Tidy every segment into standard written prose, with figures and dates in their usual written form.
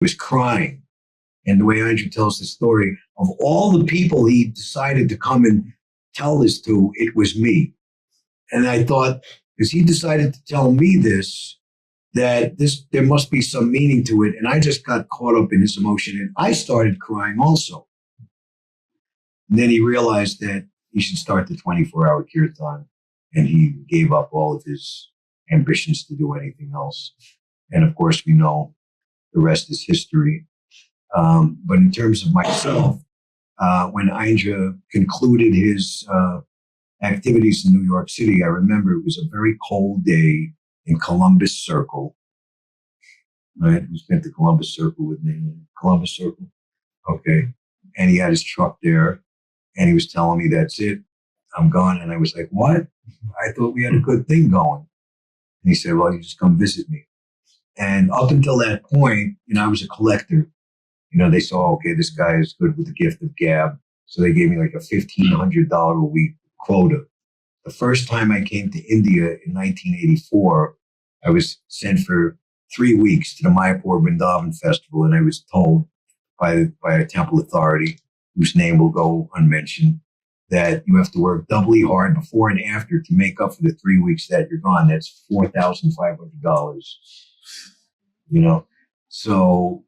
was crying. And the way Aindra tells the story, of all the people he decided to come and tell this to, it was me. And I thought, because he decided to tell me this, that there must be some meaning to it. And I just got caught up in his emotion, and I started crying also. And then he realized that he should start the 24-hour Kirtan, and he gave up all of his ambitions to do anything else. And of course, we know the rest is history. But in terms of myself, when Aindra concluded his activities in New York City, I remember it was a very cold day in Columbus Circle. Right? Who's been to Columbus Circle with me? Columbus Circle? Okay. And he had his truck there, and he was telling me, that's it, I'm gone. And I was like, what? I thought we had a good thing going. And he said, well, you just come visit me. And up until that point, I was a collector. They saw, okay, this guy is good with the gift of gab. So they gave me like a $1,500 a week quota. The first time I came to India in 1984, I was sent for 3 weeks to the Mayapur Vrindavan Festival, and I was told by a temple authority, whose name will go unmentioned, that you have to work doubly hard before and after to make up for the 3 weeks that you're gone. That's $4,500. So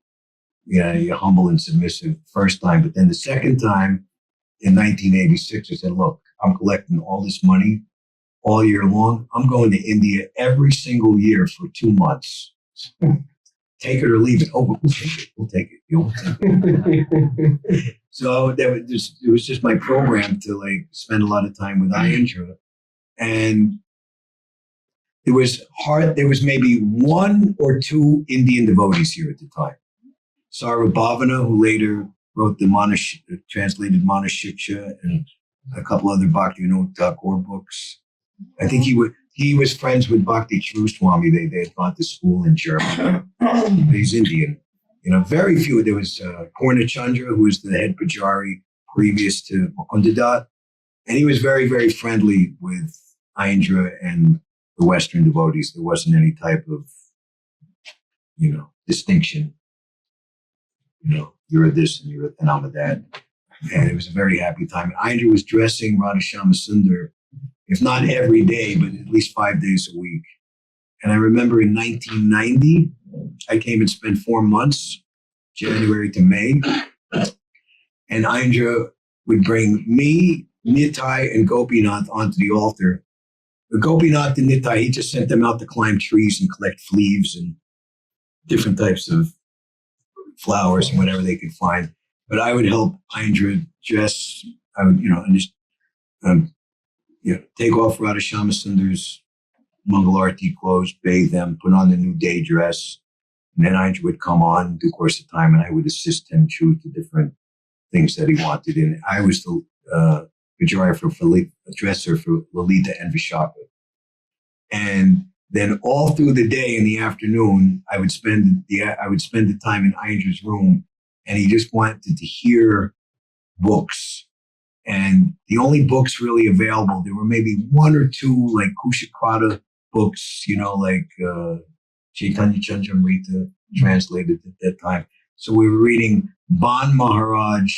you're humble and submissive first time, but then the second time in 1986, I said, look, I'm collecting all this money all year long. I'm going to India every single year for 2 months. Take it or leave it. Oh, we'll take it. We'll take it. You'll take it. So it was just my program to spend a lot of time with Aindra. And there was maybe 1 or 2 Indian devotees here at the time. Sara Bhavana, who later wrote the translated Mana Shiksha and a couple other Bhaktivinoda Thakur books. I think he was friends with Bhakti Swami. They had gone to school in Germany. He's Indian. Very few. There was Purna Chandra, who was the head Pujari previous to Mukundadat. And he was very, very friendly with Aindra and the Western devotees. There wasn't any type of, distinction. You're a this and I'm a that. And it was a very happy time. Aindra was dressing Radhashama Sundar, if not every day, but at least 5 days a week. And I remember in 1990, I came and spent 4 months, January to May. And Aindra would bring me, Nitai, and Gopinath onto the altar. The Gopinath and Nitai, he just sent them out to climb trees and collect leaves and different types of flowers and whatever they could find. But I would help Aindra dress. I would, and just take off Radhashama Sundar's Mangalarti clothes, bathe them, put on the new day dress. And then Aindra would come on through the course of time, and I would assist him choose the different things that he wanted. And I was the dresser for Lalita and Vishaka. And then all through the day in the afternoon, I would spend the time in Aindra's room, and he just wanted to hear books. And the only books really available, there were maybe 1 or 2 like Kushakrata books, Chaitanya Chandramrita translated at that time. So we were reading Ban Maharaj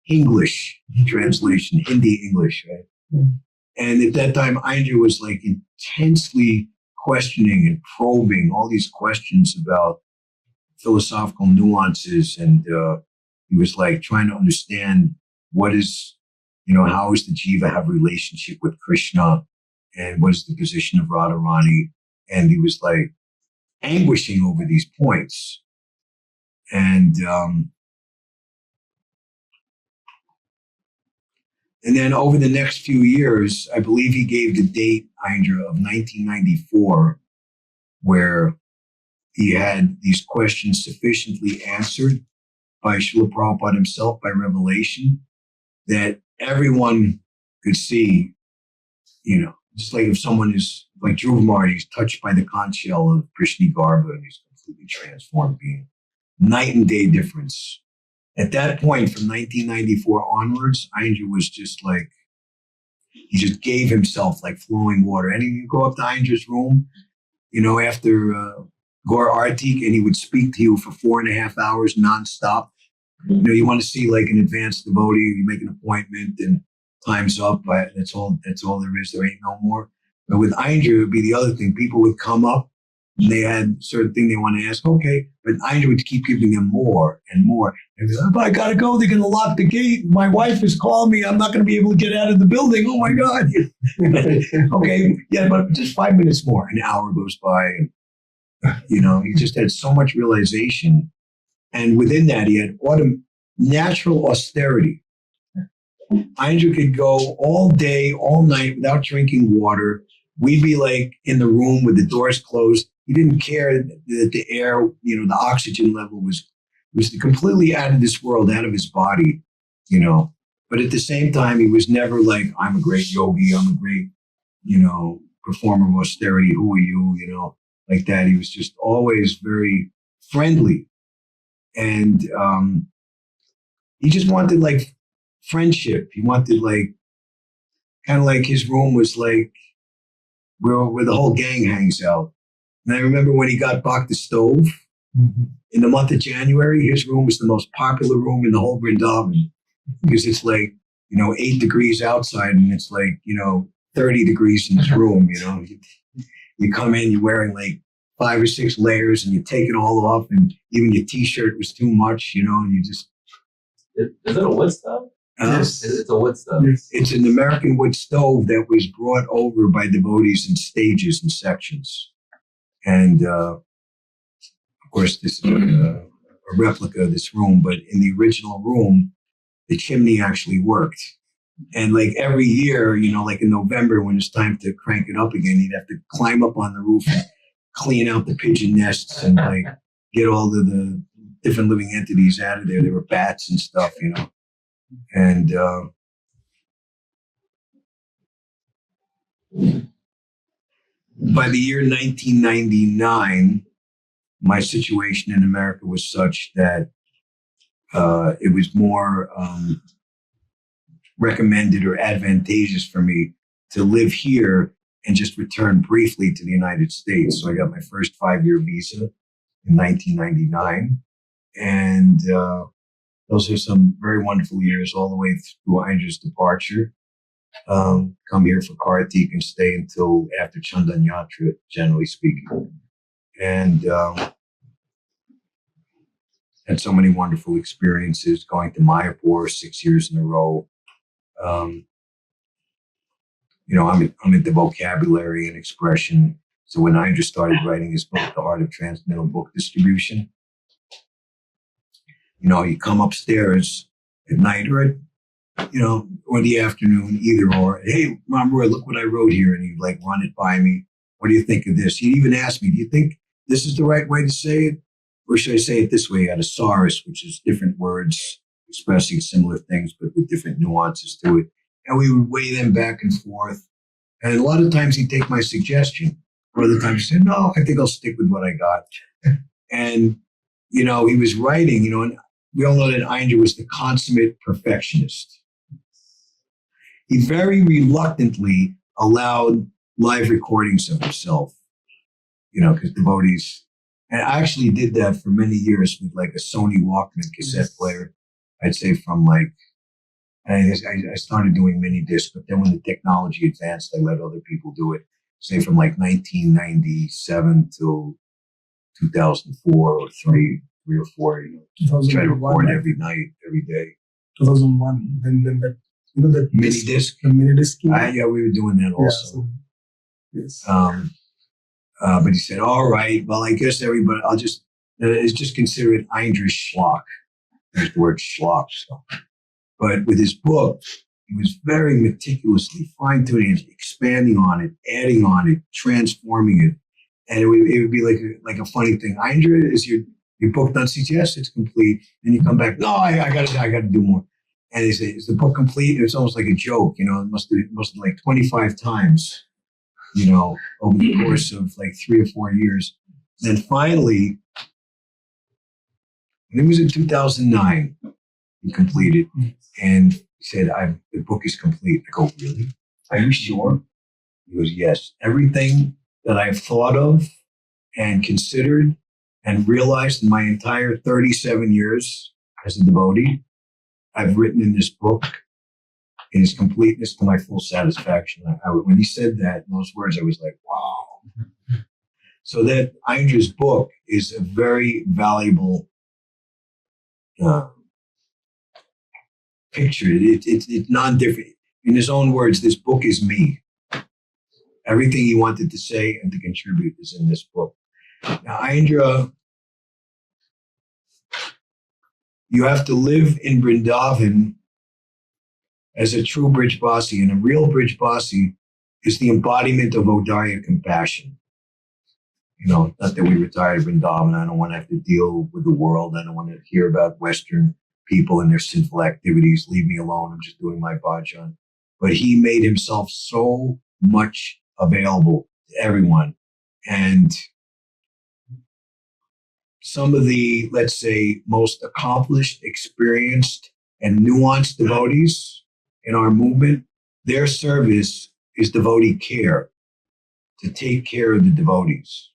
English translation, Hindi English, right? Mm. And at that time, Aindra was intensely questioning and probing all these questions about philosophical nuances. And he was trying to understand what is, how does the jiva have a relationship with Krishna, and what is the position of Radharani? And he was anguishing over these points. And then over the next few years, I believe he gave the date, Aindra, of 1994, where he had these questions sufficiently answered by Srila Prabhupada himself, by revelation, that everyone could see, just like if someone is like Dhruv Maharaj, he's touched by the conch shell of Krishna Garbha and he's completely transformed being. Night and day difference. At that point, from 1994 onwards, Aindra was just he just gave himself like flowing water. And you go up to Aindra's room, after Gore Artik, and he would speak to you for 4.5 hours nonstop. You want to see like an advanced devotee, you make an appointment and time's up. That's all there is. There ain't no more. But with Aindra, it would be the other thing. People would come up and they had certain thing they want to ask. Okay. But Aindra would keep giving them more and more. And be like, oh, I got to go. They're going to lock the gate. My wife has called me. I'm not going to be able to get out of the building. Oh my God. Okay. Yeah. But just 5 minutes more. An hour goes by. And, he just had so much realization. And within that, he had natural austerity. Aindra could go all day, all night without drinking water. We'd be like in the room with the doors closed. He didn't care that the air, the oxygen level was completely out of this world, out of his body, But at the same time, he was never like, I'm a great yogi. I'm a great, performer of austerity. Who are you? Like that. He was just always very friendly. And he just wanted like friendship. He wanted like, kind of like his room was like where the whole gang hangs out. And I remember when he got Bach the Stove in the month of January, his room was the most popular room in the whole Vrindavan because it's like, 8 degrees outside and it's like, 30 degrees in this room, You come in, you're wearing like 5 or 6 layers and you take it all off and even your t-shirt was too much, and you just... Is it a wood stove? Yes. It's a wood stove. It's an American wood stove that was brought over by devotees in stages and sections. And of course, this is a replica of this room, but in the original room, the chimney actually worked. And like every year, like in November when it's time to crank it up again, you'd have to climb up on the roof and clean out the pigeon nests and like get all the different living entities out of there. There were bats and stuff, And by the year 1999, my situation in America was such that it was more recommended or advantageous for me to live here and just return briefly to the United States. So I got my first 5-year visa in 1999. And those are some very wonderful years all the way through Aindra's departure. Come here for Kartik and stay until after Chandan Yatra, generally speaking. And had so many wonderful experiences going to Mayapur 6 years in a row. I'm into vocabulary and expression. So when Aindra started writing his book, The Art of Transcendental Book Distribution, you come upstairs at night or or the afternoon, either or. Hey, Mom Roy, look what I wrote here. And he'd like run it by me. What do you think of this? He'd even ask me, do you think this is the right way to say it? Or should I say it this way? Out of Saris, which is different words expressing similar things, but with different nuances to it. And we would weigh them back and forth. And a lot of times he'd take my suggestion. Or other times he'd say, no, I think I'll stick with what I got. And, he was writing, and we all know that Aindra was the consummate perfectionist. He very reluctantly allowed live recordings of himself, because devotees, and I actually did that for many years with like a Sony Walkman cassette player. I'd say from like, I started doing mini discs, but then when the technology advanced, I let other people do it. Say from like 1997 till 2004 or three or four, try to record every night, every day. 2001, then that, that mini disc. The mini disc. Yeah, we were doing that also. Yeah, so, yes. But he said, all right, well, I guess everybody, it's just consider it Aindra's schlock. There's the word schlock. So. But with his book, he was very meticulously fine-tuning it, expanding on it, adding on it, transforming it. And it would be like a funny thing. Aindra, is your book done? Says, yes, it's complete. And you come back, no, I got to do more. And they say, is the book complete? It's almost like a joke, it must have like 25 times, over the course of like 3 or 4 years. Then finally, it was in 2009, he completed. And he said, the book is complete. I go, really? Are you sure? He goes, yes. Everything that I've thought of and considered and realized in my entire 37 years as a devotee, I've written in this book in its completeness to my full satisfaction. When he said that, in those words, I was like, wow. So that Aindra's book is a very valuable picture. It's non-different. In his own words, this book is me. Everything he wanted to say and to contribute is in this book. Now, Aindra, you have to live in Vrindavan as a true Brijbasi, and a real Brijbasi is the embodiment of Odaya compassion. You know, not that we retired Vrindavan. I don't want to have to deal with the world. I don't want to hear about Western people and their sinful activities. Leave me alone. I'm just doing my bhajan. But he made himself so much available to everyone. And some of the, let's say, most accomplished, experienced, and nuanced devotees in our movement, their service is devotee care, to take care of the devotees.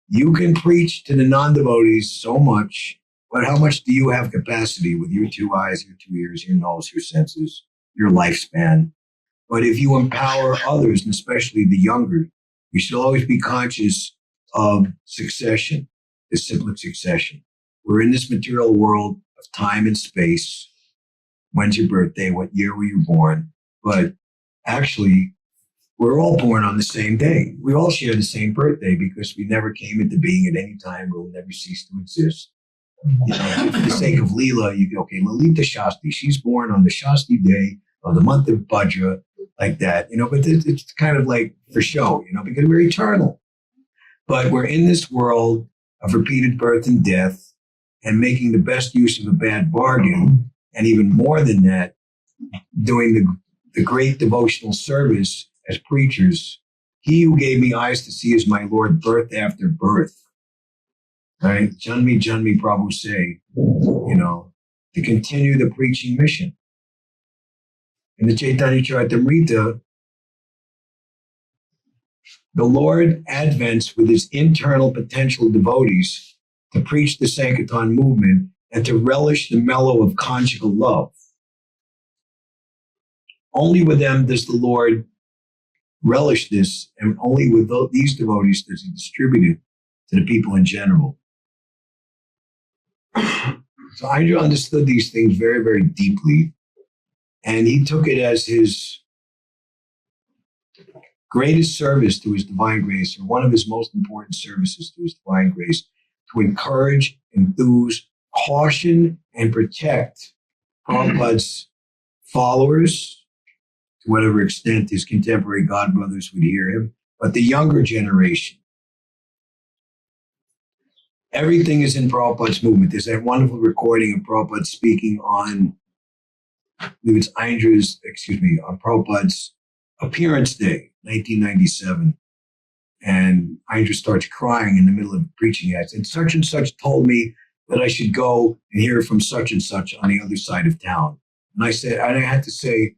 You can preach to the non-devotees so much, but how much do you have capacity with your 2 eyes, your 2 ears, your nose, your senses, your lifespan? But if you empower others, and especially the younger, you should always be conscious of succession, the cyclic succession. We're in this material world of time and space. When's your birthday? What year were you born? But actually, we're all born on the same day. We all share the same birthday because we never came into being at any time. We'll never cease to exist. You know, for the sake of Leela, you go, okay, Lalita Shasti, she's born on the Shasti day of the month of Bhadra, like that, you know, but it's kind of like for show, you know, because we're eternal. But we're in this world of repeated birth and death and making the best use of a bad bargain. And even more than that, doing the great devotional service as preachers. He who gave me eyes to see is my Lord, birth after birth. Right? Janmi Prabhu say, you know, to continue the preaching mission. In the Chaitanya Charitamrita, the Lord advents with his internal potential devotees to preach the Sankirtan movement and to relish the mellow of conjugal love. Only with them does the Lord relish this, and only with these devotees does he distribute it to the people in general. So Aindra understood these things very, very deeply, and he took it as his greatest service to his divine grace, or one of his most important services to his divine grace, to encourage, enthuse, caution, and protect Prabhupada's followers, to whatever extent his contemporary godbrothers would hear him, but the younger generation. Everything is in Prabhupada's movement. There's that wonderful recording of Prabhupada speaking on, I believe it's on Prabhupada's appearance day, 1997. And Aindra starts crying in the middle of preaching acts. And such told me that I should go and hear from such and such on the other side of town. And I had to say,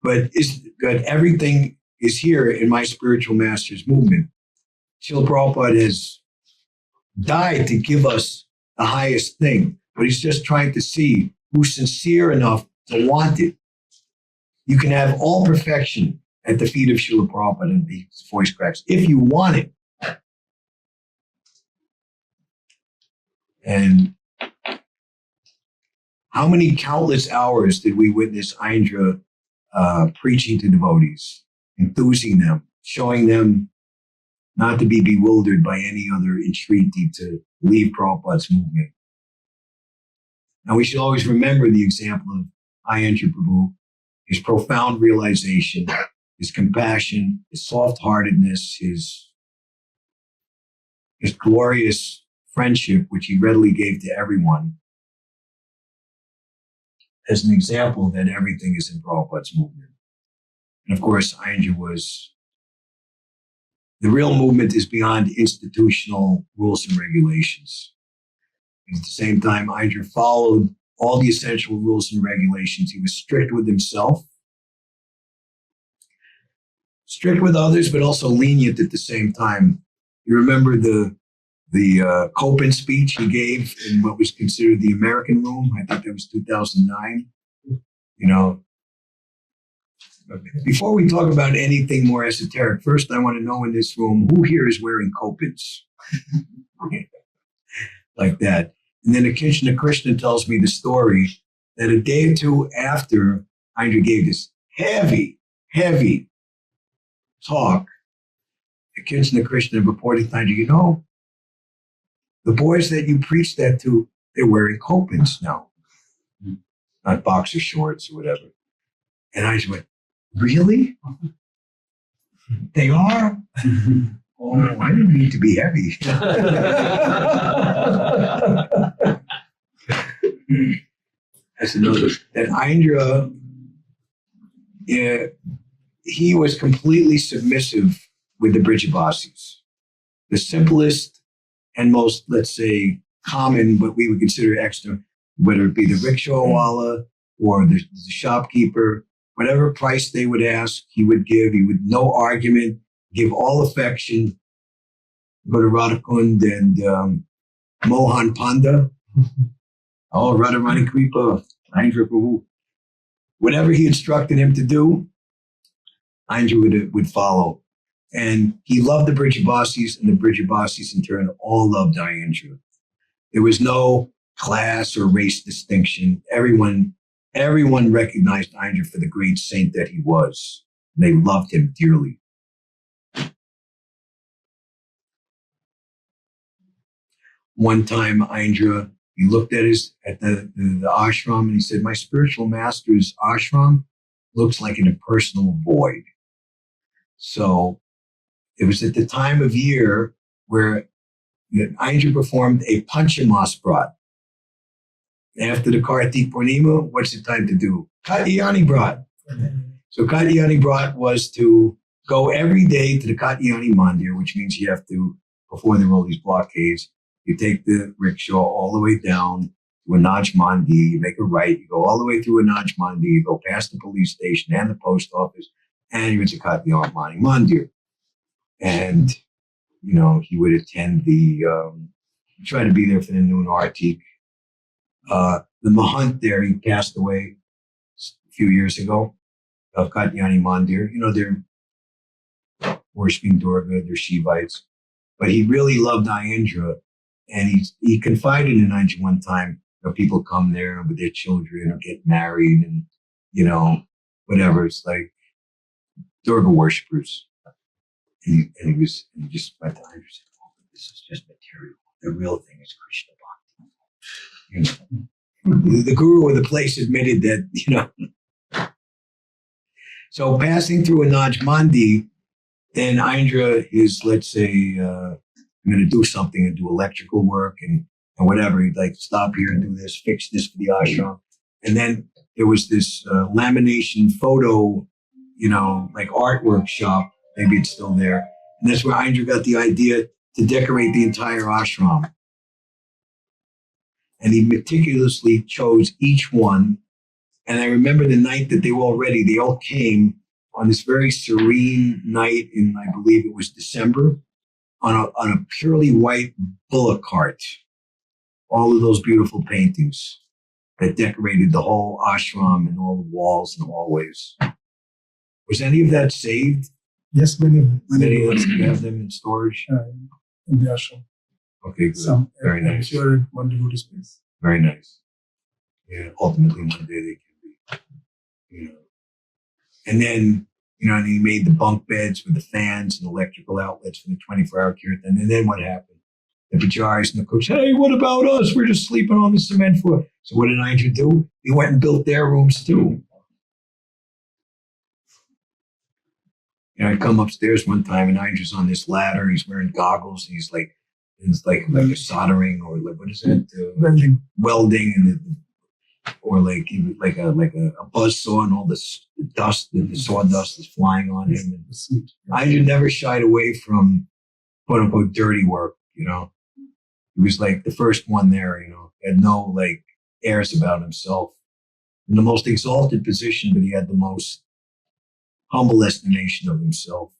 but everything is here in my spiritual master's movement. Srila Prabhupada has died to give us the highest thing, but he's just trying to see who's sincere enough to want it. You can have all perfection at the feet of Srila Prabhupada, and his voice cracks, if you want it. And how many countless hours did we witness Aindra preaching to devotees, enthusing them, showing them not to be bewildered by any other entreaty to leave Prabhupada's movement. Now we should always remember the example of Aindra Prabhu, his profound realization, his compassion, his soft-heartedness, his glorious friendship, which he readily gave to everyone, as an example that everything is in Prabhupada's movement. And of course, Aindra was, the real movement is beyond institutional rules and regulations. And at the same time, Aindra followed all the essential rules and regulations. He was strict with himself, strict with others, but also lenient at the same time. You remember the the Copen speech he gave in what was considered the American Room. I think that was 2009. Before we talk about anything more esoteric, first I want to know in this room, who here is wearing Copens? Like that. And then Kirtan Krishna tells me the story that a day or two after Aindra gave this heavy talk, Kirtan Krishna reported to Aindra, the boys that you preached that to, they're wearing Copens now, not boxer shorts or whatever. And I just went, really? They are? Oh, I didn't mean to be heavy. That's another. And Aindra, he was completely submissive with the Brijabasis. The simplest and most, let's say, common, what we would consider extra, whether it be the rickshawwala or the shopkeeper, whatever price they would ask, he would give. He would, no argument, give all affection. Go to Radhakund and Mohan Panda. Oh, Radharani Kripa, Aindra Prabhu. Whatever he instructed him to do, Aindra would follow. And he loved the Brijabasis, and the Brijabasis in turn all loved Aindra. There was no class or race distinction. Everyone recognized Aindra for the great saint that he was. And they loved him dearly. One time, Aindra, he looked at the ashram and he said, my spiritual master's ashram looks like an impersonal void. So it was at the time of year where Aindra performed a Panchamasprat. After the Kartik Purnima, what's the time to do? Katyayani Brat. So Katyayani Brat was to go every day to the Katyayani Mandir, which means you have to, before there were all these blockades, you take the rickshaw all the way down to Anaj Mandi, you make a right, you go all the way through Anaj Mandi, you go past the police station and the post office, and you're at the Katyayani Mandir. And, he would attend try to be there for the noon artik. The Mahant there, he passed away a few years ago, of Katyayani Mandir. They're worshiping Durga, they're Shivites. But he really loved Aindra. And he confided in Aindra one time, people come there with their children or get married and, whatever. It's like Durga worshippers. And he just went to Aindra and said, oh, this is just material. The real thing is Krishna Bhakti. The guru of the place admitted that, So passing through Anaj Mandi, then Aindra is, let's say, I'm going to do something and do electrical work and whatever. He'd like stop here and do this, fix this for the ashram. And then there was this lamination photo, like artwork shop. Maybe it's still there. And that's where Aindra got the idea to decorate the entire ashram. And he meticulously chose each one. And I remember the night that they were all ready. They all came on this very serene night in, I believe it was December, on a purely white bullock cart. All of those beautiful paintings that decorated the whole ashram and all the walls and hallways. Was any of that saved? Yes, many of them. Many of us have them in storage? In the ashram. Okay, good. Some, Very nice. I'm sure it one devotee space. Very nice. Yeah, ultimately one day they can be, And then, and he made the bunk beds with the fans and electrical outlets for the 24-hour kirtan. And then what happened? The pujaris and the cooks, hey, what about us? We're just sleeping on the cement floor. So what did Aindra do? He went and built their rooms too. I come upstairs one time and Aindra's on this ladder. He's wearing goggles. And he's like, it's like a soldering or like, what is it? Welding and or like a buzz saw and all this dust and the sawdust is flying on him. And Aindra never shied away from quote unquote dirty work. He was like the first one there. Had no like airs about himself. In the most exalted position, but he had the most humble estimation of himself.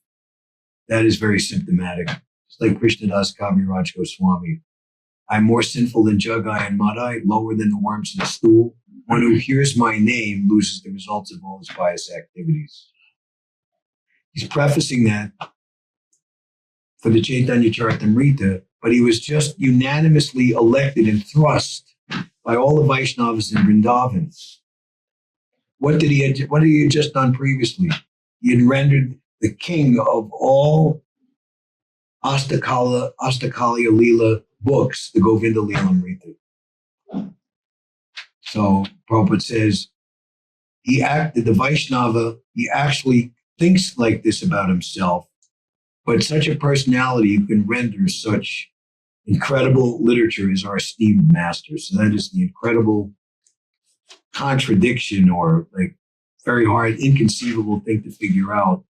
That is very symptomatic It's like Krishnadas Kaviraj Goswami. I'm more sinful than Jagai and Madai, lower than the worms in the stool. One who hears my name loses the results of all his pious activities. He's prefacing that for the Chaitanya Charitamrita, but he was just unanimously elected and thrust by all the Vaishnavas in Vrindavan. What had he just done previously? He had rendered the king of all Astakaliya Leela books, the Govinda Leelamrita. So Prabhupada says the Vaishnava, he actually thinks like this about himself, but such a personality who can render such incredible literature is our esteemed master. So that is the incredible contradiction, or like very hard, inconceivable thing to figure out,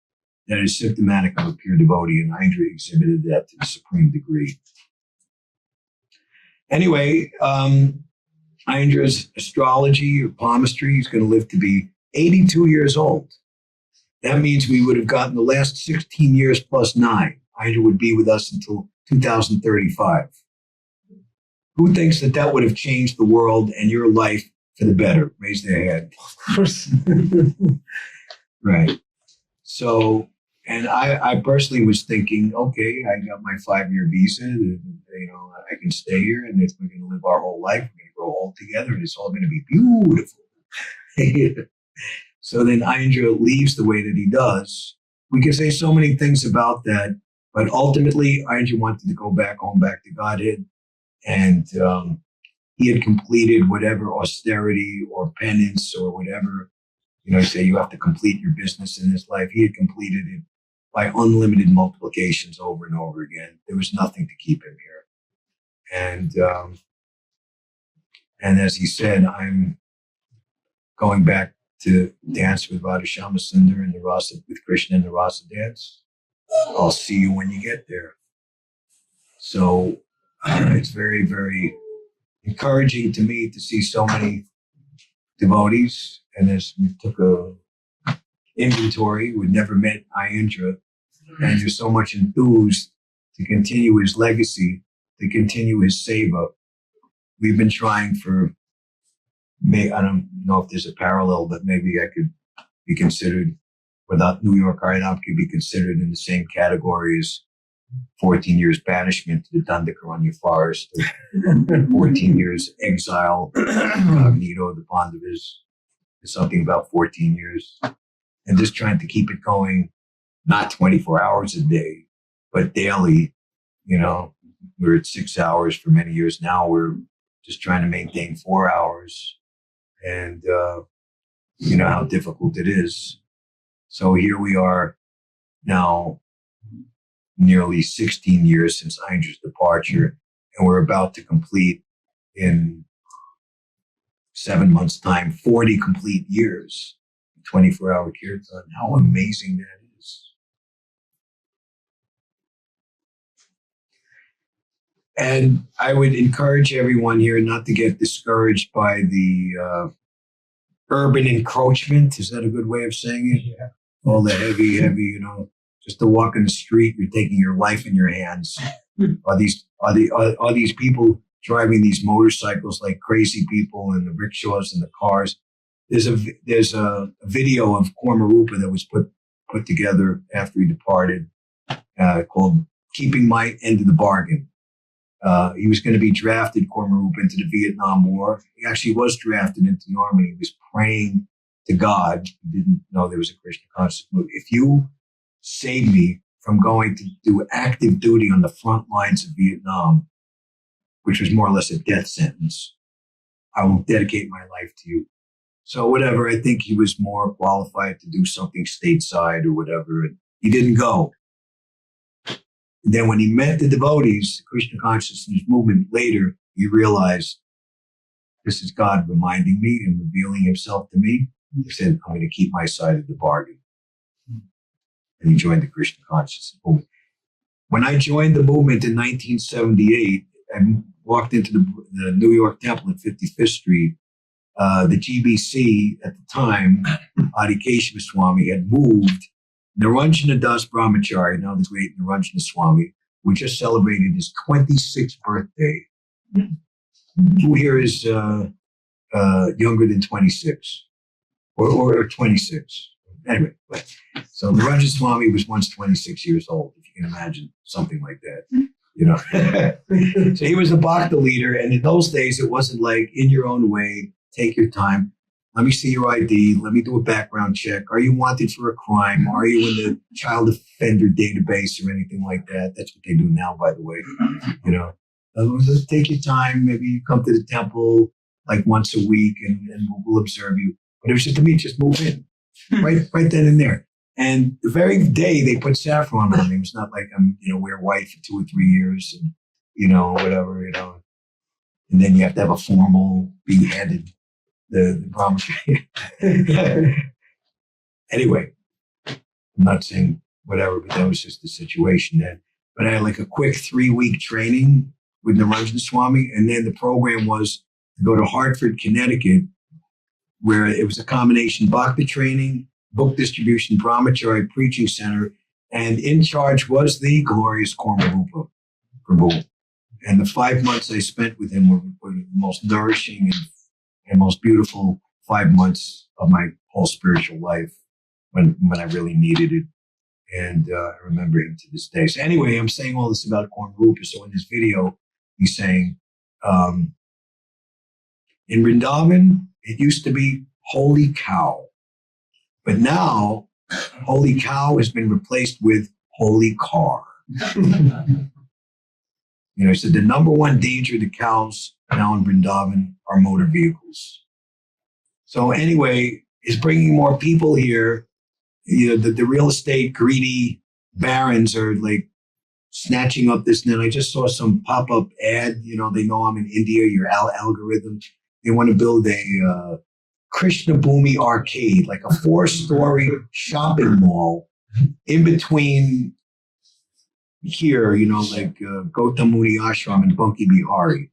that is symptomatic of a pure devotee, and Aindra exhibited that to the supreme degree. Anyway, Aindra's astrology or palmistry is going to live to be 82 years old. That means we would have gotten the last 16 years plus 9. Aindra would be with us until 2035. Who thinks that would have changed the world and your life for the better? Raise their hand. Of course. Right. So, and I personally was thinking, okay, I got my 5-year visa, and, I can stay here, and if we're going to live our whole life, we're going to grow old together, and it's all going to be beautiful. So then Aindra leaves the way that he does. We can say so many things about that, but ultimately Aindra wanted to go back home, back to Godhead, and he had completed whatever austerity or penance or whatever, say you have to complete your business in this life. He had completed it by unlimited multiplications over and over again. There was nothing to keep him here. And as he said, I'm going back to dance with Radha Shyama-Sundar and with Krishna in the Rasa dance. I'll see you when you get there. So it's very, very encouraging to me to see so many devotees. And as we took a inventory, we'd never met Aindra, and you're so much enthused to continue his legacy, to continue his seva. We've been trying for, I don't know if there's a parallel, but maybe I could be considered, without New York Harinam, could be considered in the same category as 14 years banishment to the Dandakaranya forest, 14 years exile, incognito, the Pandavas. There's something about 14 years. And just trying to keep it going, not 24 hours a day, but daily. We're at 6 hours for many years now. We're just trying to maintain 4 hours. And you know how difficult it is. So here we are now, nearly 16 years since Aindra's departure, and we're about to complete in 7 months' time 40 complete years, 24-hour Kirtan. How amazing that is. And I would encourage everyone here not to get discouraged by the urban encroachment. Is that a good way of saying it? Yeah. All the heavy, just to walk in the street, you're taking your life in your hands. Are these people driving these motorcycles like crazy people, and the rickshaws and the cars? There's a video of Kormarupa that was put together after he departed, called "Keeping My End of the Bargain." He was going to be drafted, Kormarupa, into the Vietnam War. He actually was drafted into the army. He was praying to God. He didn't know there was a Krishna conscious movement. If you save me from going to do active duty on the front lines of Vietnam, which was more or less a death sentence, I will dedicate my life to you. So whatever, I think he was more qualified to do something stateside or whatever. And he didn't go. And then when he met the devotees, the Krishna consciousness movement, later, he realized, this is God reminding me and revealing himself to me. He said, I'm going to keep my side of the bargain. And he joined the Krishna consciousness movement. When I joined the movement in 1978, I walked into the New York Temple at 55th Street. The GBC at the time, Adi Keshava Swami, had moved. Naranjana Das Brahmachari, now the great Naranjana Swami, who just celebrated his 26th birthday. Who here is younger than 26 or 26? Anyway, so Niranjan Swami was once 26 years old, if you can imagine something like that. You know, so he was the Bhakta leader, and in those days it wasn't like in your own way, take your time. Let me see your ID. Let me do a background check. Are you wanted for a crime? Are you in the child offender database or anything like that? That's what they do now, by the way. You know, take your time. Maybe you come to the temple like once a week, and we'll observe you. But it was just to me, just move in right then and there. And the very day they put saffron on me, it was not like I'm, wear white for 2 or 3 years and, whatever, and then you have to have a formal beheaded the brahmachari. Anyway, I'm not saying whatever, but that was just the situation then. But I had like a quick 3-week training with Niranjan Swami, and then the program was to go to Hartford, Connecticut, where it was a combination bhakti training, book distribution, brahmachari preaching center, and in charge was the glorious Aindra Prabhu. And the 5 months I spent with him were the most nourishing and most beautiful 5 months of my whole spiritual life when I really needed it. And I remember him to this day. So anyway, I'm saying all this about Aindra. So in this video, he's saying, in Vrindavan, it used to be holy cow. But now, holy cow has been replaced with holy car. He said the number one danger to cows now in Vrindavan are motor vehicles. So anyway, it's bringing more people here. The real estate greedy barons are like snatching up this. And then I just saw some pop-up ad. They know I'm in India, your algorithm. They want to build a Krishna Bhumi arcade, like a 4-story shopping mall in between here, like Gautam Muni Ashram and Bunky Bihari,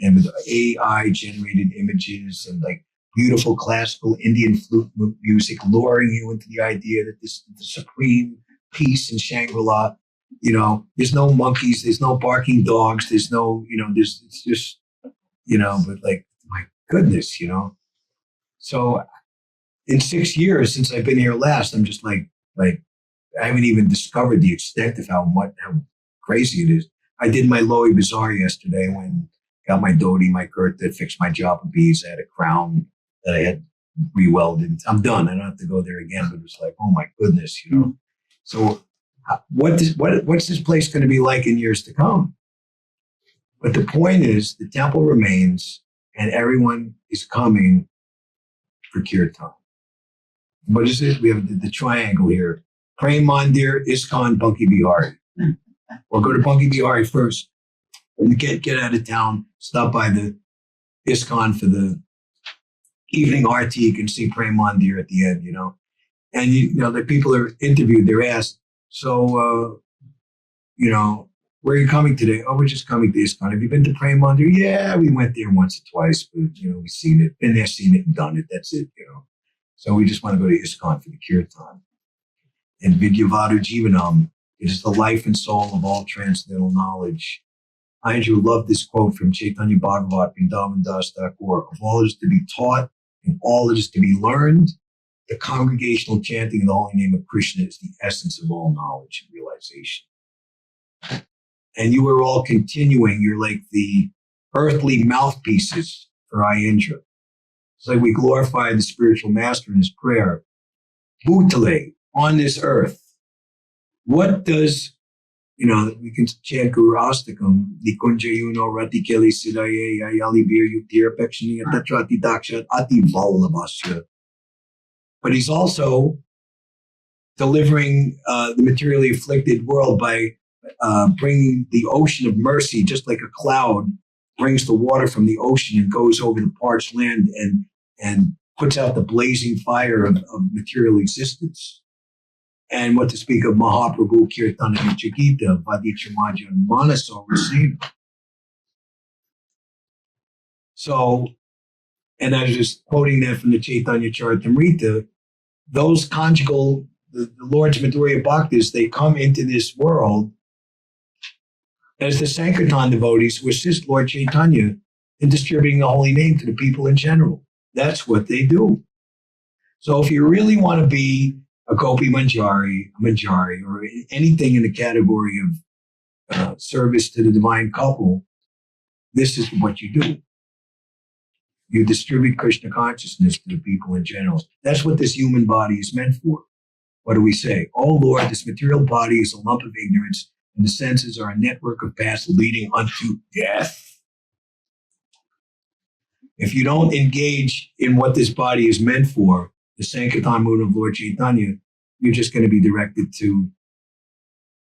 and with AI generated images and like beautiful classical Indian flute music, luring you into the idea that this is the supreme peace in Shangri-La. There's no monkeys, there's no barking dogs, there's no, it's just, but like, my goodness, So in 6 years since I've been here last, I'm just like I haven't even discovered the extent of how crazy it is. I did my Lowy Bazaar yesterday when got my dhoti, my kurta, fixed my japa beads. I had a crown that I had re-welded. I'm done. I don't have to go there again. But it was like, oh my goodness, So what's this place going to be like in years to come? But the point is, the temple remains, and everyone is coming for Kirtan. What is it? We have the triangle here. Prem Mandir, ISKCON, Bunky Bihari. Or go to Bunky Bihari first. When you get out of town, stop by the ISKCON for the evening arti. You can see Prem Mandir at the end, And, the people are interviewed. They're asked, so, where are you coming today? Oh, we're just coming to ISKCON. Have you been to Prem Mandir? Yeah, we went there once or twice, but, we've seen it. Been there, seen it, and done it. That's it, So we just want to go to ISKCON for the Kirtan. And Vidyavadu Jivanam, it is the life and soul of all transcendental knowledge. Aindra loved this quote from Chaitanya Bhagavat, Vrindavan Das Thakur. Of all that is to be taught and all that is to be learned, the congregational chanting in the holy name of Krishna is the essence of all knowledge and realization. And you are all continuing. You're like the earthly mouthpieces for Aindra. It's like we glorify the spiritual master in his prayer. Bhutale, on this earth. What does, we can chant Guru Astakam, Nikunja Yuno Rati Keli Sidaye Yayali Bir Yutir Pekshani Tatrati Dakshat Ati Vallabhasya. But he's also delivering the materially afflicted world by bringing the ocean of mercy, just like a cloud brings the water from the ocean and goes over the parched land and puts out the blazing fire of material existence. And what to speak of Mahaprabhu, Kirtan, and Chakita, Vadichamaja, and Manaso Rasena. So, and I was just quoting that from the Chaitanya Charitamrita, those conjugal, the Lord's Madhurya Bhaktas, they come into this world as the Sankirtan devotees who assist Lord Chaitanya in distributing the holy name to the people in general. That's what they do. So if you really want to be a Gopi Manjari, a Manjari, or anything in the category of service to the divine couple, this is what you do. You distribute Krishna consciousness to the people in general. That's what this human body is meant for. What do we say? Oh Lord, this material body is a lump of ignorance, and the senses are a network of paths leading unto death. If you don't engage in what this body is meant for, the Sankirtan movement of Lord Chaitanya, you're just going to be directed to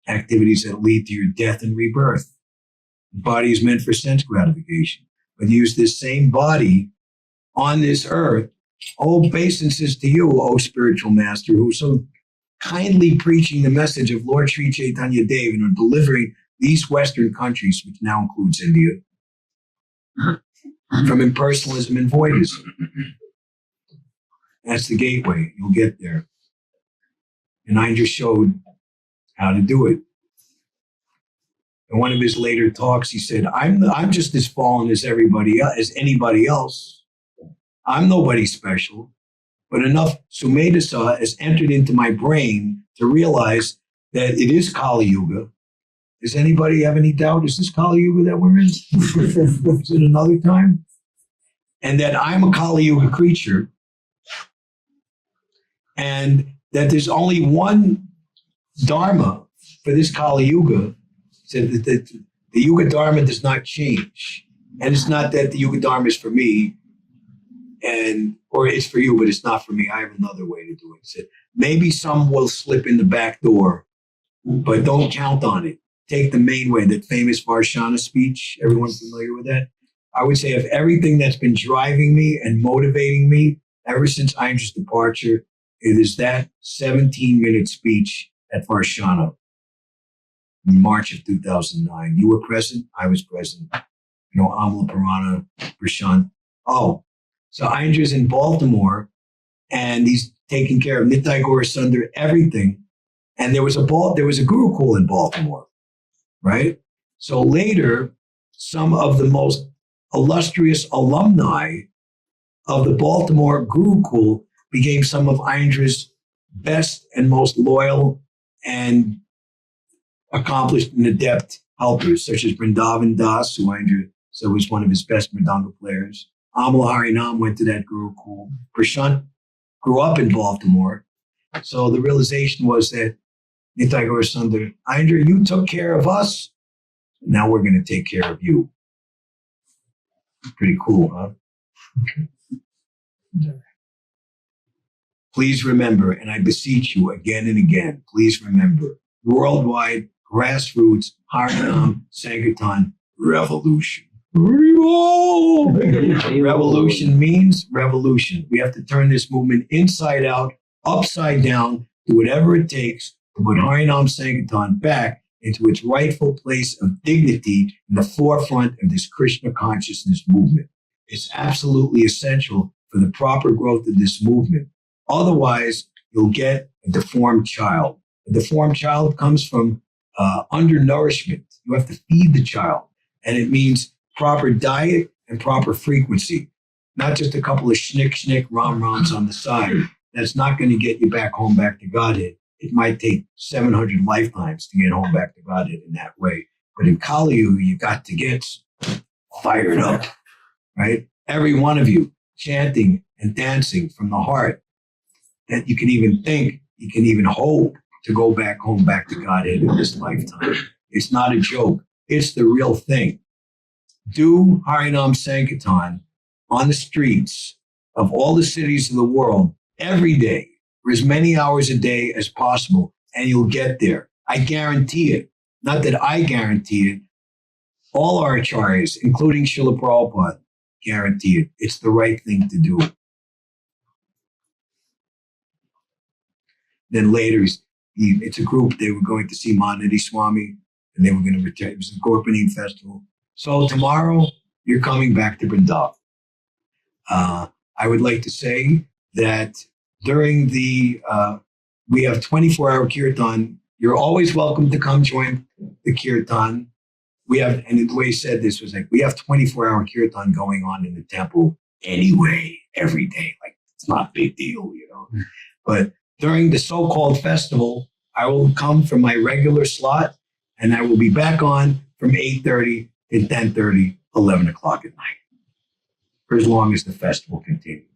activities that lead to your death and rebirth. The body is meant for sense gratification. But use this same body on this earth. Oh, obeisances to you, oh spiritual master, who so kindly preaching the message of Lord Sri Chaitanya Dev and are delivering these Western countries, which now includes India, from impersonalism and voidism. That's the gateway. You'll get there. And Aindra showed how to do it. In one of his later talks, he said, I'm just as fallen as anybody else. I'm nobody special. But enough Sumedasa has entered into my brain to realize that it is Kali Yuga. Does anybody have any doubt? Is this Kali Yuga that we're in? Is it another time? And that I'm a Kali Yuga creature. And that there's only one Dharma for this Kali Yuga. So that the Yuga Dharma does not change. And it's not that the Yuga Dharma is for me, or it's for you, but it's not for me. I have another way to do it. So maybe some will slip in the back door, but don't count on it. Take the main way, that famous Varshana speech. Everyone familiar with that? I would say of everything that's been driving me and motivating me ever since Aindra's departure, it is that 17-minute speech at Varshana in March of 2009. You were present. I was present. Amla Purana, Prashant. Oh, so Aindra's in Baltimore, and he's taking care of Nitai Gaura Sundar, everything. And there was a Gurukul in Baltimore, right? So later, some of the most illustrious alumni of the Baltimore Gurukul became some of Aindra's best and most loyal and accomplished and adept helpers, such as Vrindavan Das, who Aindra said was one of his best Mridanga players. Amala Harinam went to that Gurukul. Prashant grew up in Baltimore. So the realization was that Nitai Gaura Sundar, Aindra, you took care of us. Now we're going to take care of you. Pretty cool, huh? Yeah. Please remember, and I beseech you again and again, please remember, worldwide grassroots Harinam Sankirtan revolution. Revolution means revolution. We have to turn this movement inside out, upside down, do whatever it takes to put Harinam Sankirtan back into its rightful place of dignity in the forefront of this Krishna consciousness movement. It's absolutely essential for the proper growth of this movement. Otherwise, you'll get a deformed child. A deformed child comes from undernourishment. You have to feed the child. And it means proper diet and proper frequency, not just a couple of schnick, rom-roms on the side. That's not going to get you back home, back to Godhead. It might take 700 lifetimes to get home back to Godhead in that way. But in Kali Yuga, you got to get fired up, right? Every one of you chanting and dancing from the heart, that you can even think, you can even hope to go back home, back to Godhead in this lifetime. It's not a joke. It's the real thing. Do Harinam Sankirtan on the streets of all the cities of the world every day for as many hours a day as possible, and you'll get there. I guarantee it. Not that I guarantee it. All our acharyas, including Srila Prabhupada, guarantee it. It's the right thing to do. Then later, it's a group. They were going to see Manadi Swami, and they were going to return. It was a Gorpanim festival. So tomorrow, you're coming back to Vrindavan. I would like to say that during we have 24-hour Kirtan. You're always welcome to come join the Kirtan. we have, and the way he said this was like, we have 24-hour kirtan going on in the temple anyway, every day. Like, it's not a big deal, you know. But during the so-called festival, I will come from my regular slot and I will be back on from 8:30 to 10:30, 11 o'clock at night, for as long as the festival continues.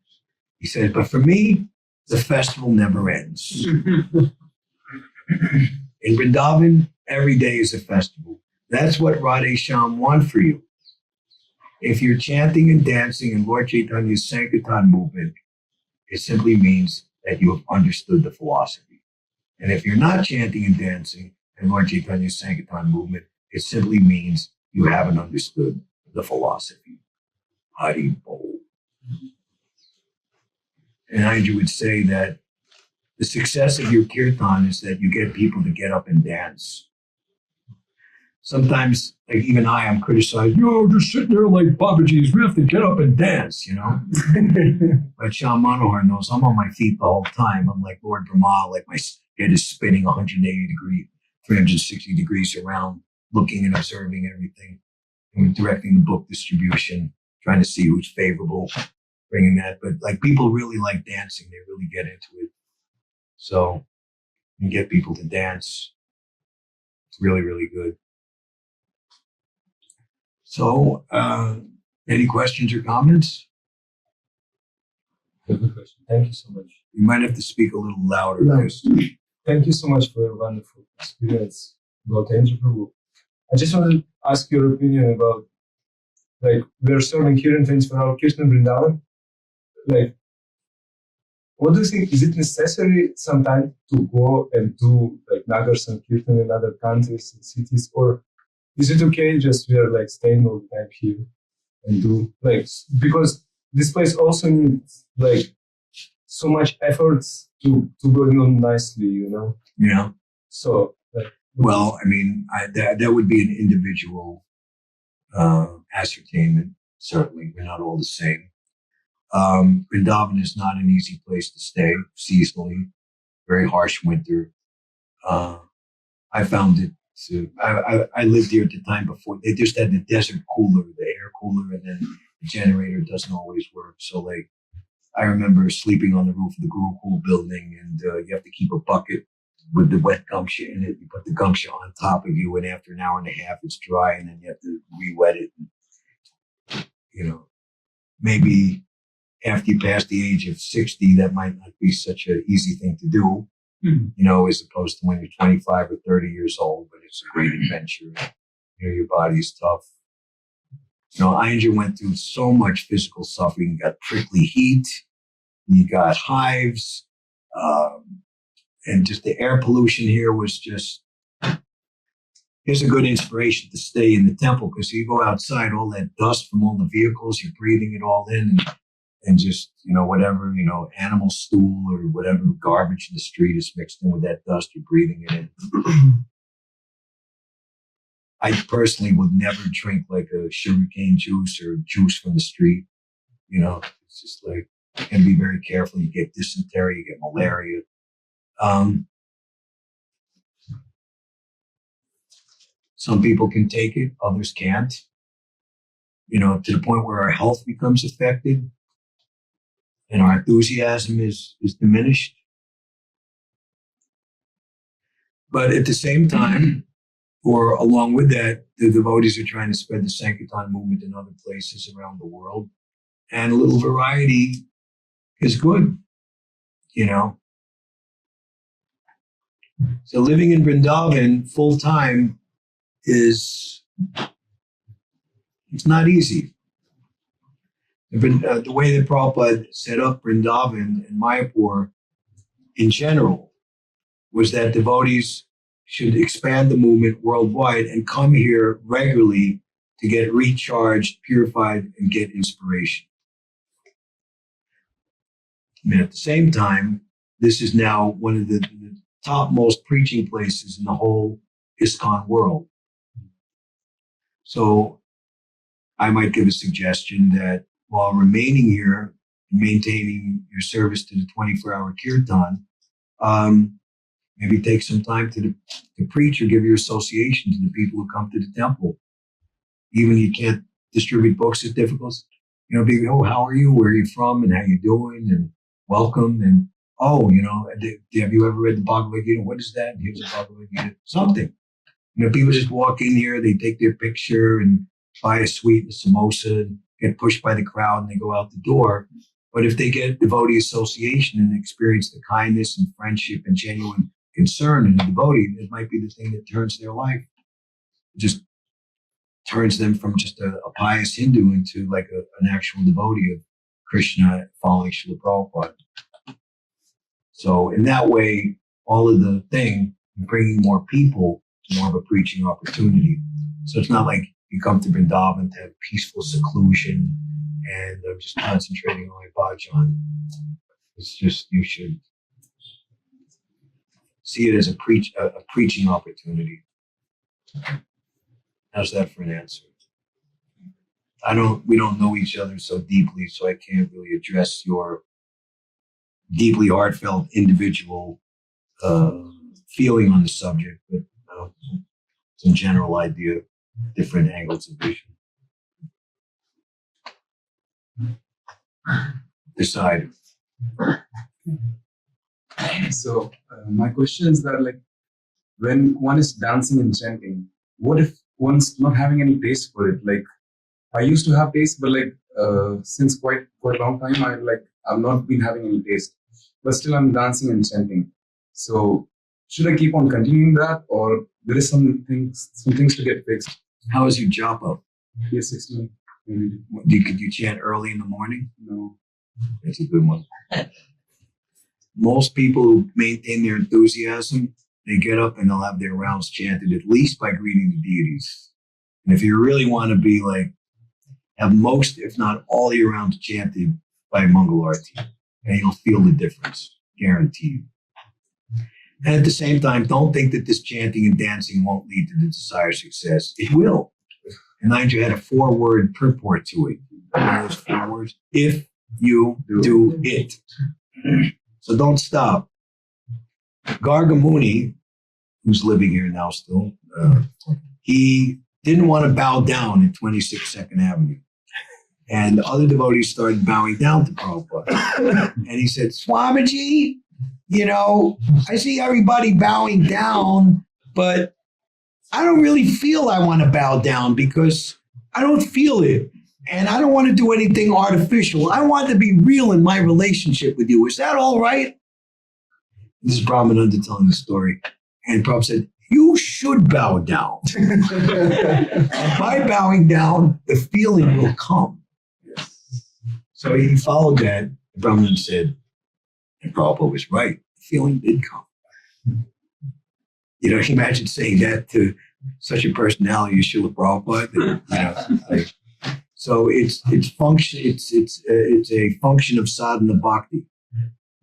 He said, but for me, the festival never ends. In Vrindavan, every day is a festival. That's what Radhe Shyam want for you. If you're chanting and dancing in Lord Chaitanya's Sankirtan movement, it simply means that you have understood the philosophy. And if you're not chanting and dancing in Lord Chaitanya's Sankirtan movement, it simply means you haven't understood the philosophy. Hari Bol. And Aindra would say that the success of your kirtan is that you get people to get up and dance. Sometimes, like even I'm criticized, just sitting there like Babaji's. We have to get up and dance, you know? But Shyam Manohar knows I'm on my feet the whole time. I'm like Lord Brahma, like my head is spinning 180 degrees, 360 degrees around, looking and observing everything. And we're directing the book distribution, trying to see who's favorable, bringing that. But like people really like dancing. They really get into it. So you can get people to dance. It's really, really good. So, any questions or comments? Good question. Thank you so much. You might have to speak a little louder. No. Because Thank you so much for your wonderful experience about Aindra Prabhu. I just want to ask your opinion about, like, we're serving Kirtan 24-hour Kirtan Vrindavan. Like, what do you think? Is it necessary sometimes to go and do like Nagar Sankirtan in other countries and cities, or is it okay just we are like staying all the time here and do like, because this place also needs like so much efforts to go on nicely, you know? Yeah. So like, Well, I mean, that would be an individual ascertainment. Certainly, we're not all the same. Vrindavan is not an easy place to stay seasonally. Very harsh winter. I found it. I lived here at the time before. They just had the desert cooler, the air cooler, and then the generator doesn't always work. So, like, I remember sleeping on the roof of the Gurukul building, and you have to keep a bucket with the wet gumsha in it. You put the gumsha on top of you, and after an hour and a half, it's dry, and then you have to re-wet it. And, you know, maybe after you pass the age of 60, that might not be such an easy thing to do, you know, as opposed to when you're 25 or 30 years old, but it's a great adventure. You know, your body's tough. You know, Aindra went through so much physical suffering. You got prickly heat, you got hives, and just the air pollution here was just, here's a good inspiration to stay in the temple, because you go outside, all that dust from all the vehicles, you're breathing it all in, and just, you know, whatever, you know, animal stool or whatever garbage in the street is mixed in with that dust, you're breathing it in. I personally would never drink like a sugarcane juice or juice from the street. You know, it's just like, you can be very careful. You get dysentery, you get malaria. Some people can take it, others can't. You know, to the point where our health becomes affected and our enthusiasm is diminished. But at the same time, or along with that, the devotees are trying to spread the Sankirtan movement in other places around the world. And a little variety is good, you know. So living in Vrindavan full time it's not easy. The way that Prabhupada set up Vrindavan and Mayapur in general was that devotees should expand the movement worldwide and come here regularly to get recharged, purified, and get inspiration. And at the same time, this is now one of the topmost preaching places in the whole ISKCON world. So I might give a suggestion that while remaining here, maintaining your service to the 24-hour kirtan, maybe take some time to preach or give your association to the people who come to the temple. Even you can't distribute books, it's difficult. You know, being, oh, how are you? Where are you from? And how you doing? And welcome. And oh, you know, have you ever read the Bhagavad Gita? What is that? Here's the Bhagavad Gita. Something. You know, people just walk in here, they take their picture and buy a sweet and a samosa and get pushed by the crowd and they go out the door. But if they get devotee association and experience the kindness and friendship and genuine concern in the devotee, it might be the thing that turns their life. It just turns them from just a pious Hindu into like an actual devotee of Krishna following Srila Prabhupada. So in that way, all of the thing, bringing more people to more of a preaching opportunity. So it's not like you come to Vrindavan to have peaceful seclusion and I'm just concentrating on my bhajan. It's just, you should see it as a preaching opportunity. How's that for an answer? We don't know each other so deeply, so I can't really address your deeply heartfelt individual feeling on the subject, but some general idea, different angles of vision. Decide. So my question is that, like, when one is dancing and chanting, what if one's not having any taste for it? Like, I used to have taste, but like since quite a long time, I've not been having any taste. But still, I'm dancing and chanting. So should I keep on continuing that, or there is some things to get fixed? How is your japa? Yes, 16. Maybe. Could you chant early in the morning? No. That's a good one. Most people who maintain their enthusiasm, they get up and they'll have their rounds chanted at least by greeting the deities. And if you really want to be like, have most, if not all your rounds chanted by Mangalarti, and you'll feel the difference, guaranteed. And at the same time, don't think that this chanting and dancing won't lead to the desired success. It will. And Aindra had a 4-word purport to it. Those 4 words. If you do it. So don't stop. Gargamuni, who's living here now still, he didn't want to bow down at 26 2nd Avenue. And other devotees started bowing down to Prabhupada. And he said, Swamiji, you know, I see everybody bowing down, but I don't really feel I want to bow down because I don't feel it. And I don't want to do anything artificial. I want to be real in my relationship with you. Is that all right? This is Brahmananda telling the story. And Prabhupada said, you should bow down. And by bowing down, the feeling will come. So he followed that. Brahmananda said, and Prabhupada was right. The feeling did come. You know, imagine saying that to such a personality as Srila Prabhupada. You know, like, so it's a function of sadhana bhakti.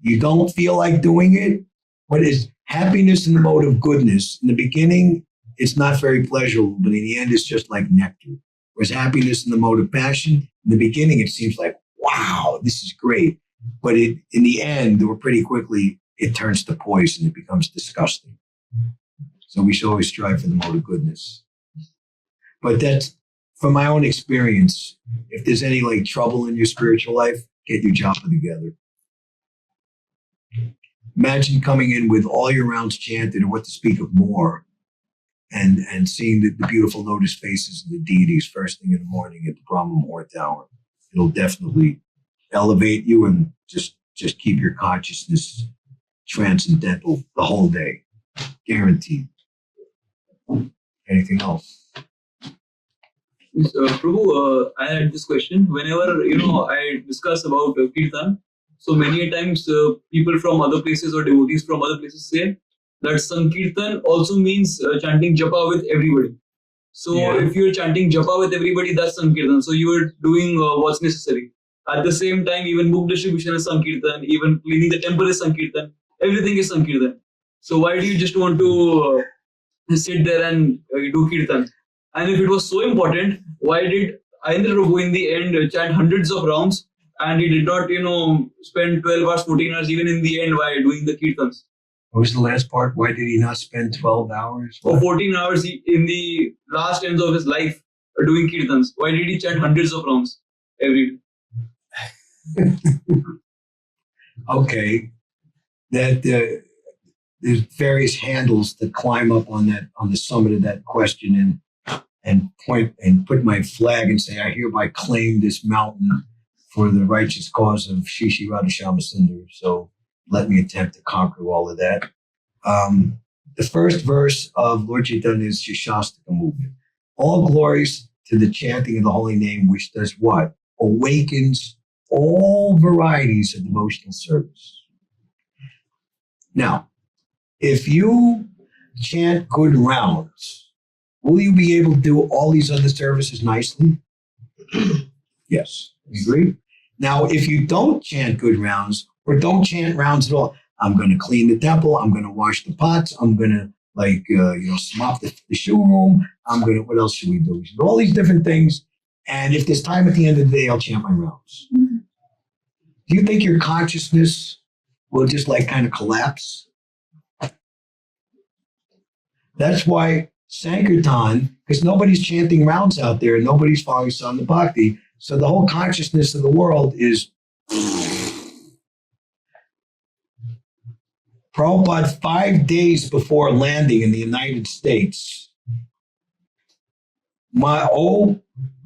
You don't feel like doing it, but it's happiness in the mode of goodness. In the beginning, it's not very pleasurable, but in the end, it's just like nectar. Whereas happiness in the mode of passion, in the beginning, it seems like, wow, this is great. But in the end, or pretty quickly, it turns to poison. It becomes disgusting. So we should always strive for the mode of goodness. But that's, from my own experience, if there's any like trouble in your spiritual life, get your japa together. Imagine coming in with all your rounds chanted, or what to speak of more, and seeing the beautiful lotus faces of the deities first thing in the morning at the Brahma Muhurta hour. It'll definitely elevate you and just keep your consciousness transcendental the whole day. Guaranteed. Anything else? Prabhu, I had this question. Whenever, I discuss about Kirtan, so many times people from other places or devotees from other places say that Sankirtan also means chanting japa with everybody. So if you're chanting japa with everybody, that's Sankirtan. So you're doing what's necessary. At the same time, even book distribution is Sankirtan, even cleaning the temple is Sankirtan. Everything is Sankirtan. So why do you just want to sit there and do Kirtan? And if it was so important, why did Aindra Prabhu in the end chant hundreds of rounds and he did not, spend 12 hours, 14 hours even in the end while doing the Kirtans? What was the last part? Why did he not spend 12 hours? For 14 hours in the last ends of his life, doing kirtans? Why did he chant hundreds of rounds every day? Okay, that there's various handles that climb up on the summit of that question and point and put my flag and say, I hereby claim this mountain for the righteous cause of Shri Shri Radhashama Sundar. So let me attempt to conquer all of that. The first verse of Lord Chaitanya is Shastastika movement. All glories to the chanting of the holy name, which does what? Awakens all varieties of devotional service. Now, if you chant good rounds, will you be able to do all these other services nicely? Yes. You agree? Now, if you don't chant good rounds or don't chant rounds at all, I'm going to clean the temple. I'm going to wash the pots. I'm going to mop the shoe room. What else should we do? We should do all these different things. And if there's time at the end of the day, I'll chant my rounds. Do you think your consciousness will just kind of collapse? That's why Sankirtan, because nobody's chanting rounds out there and nobody's following Sadhana Bhakti. So the whole consciousness of the world is Prabhupada 5 days before landing in the United States. My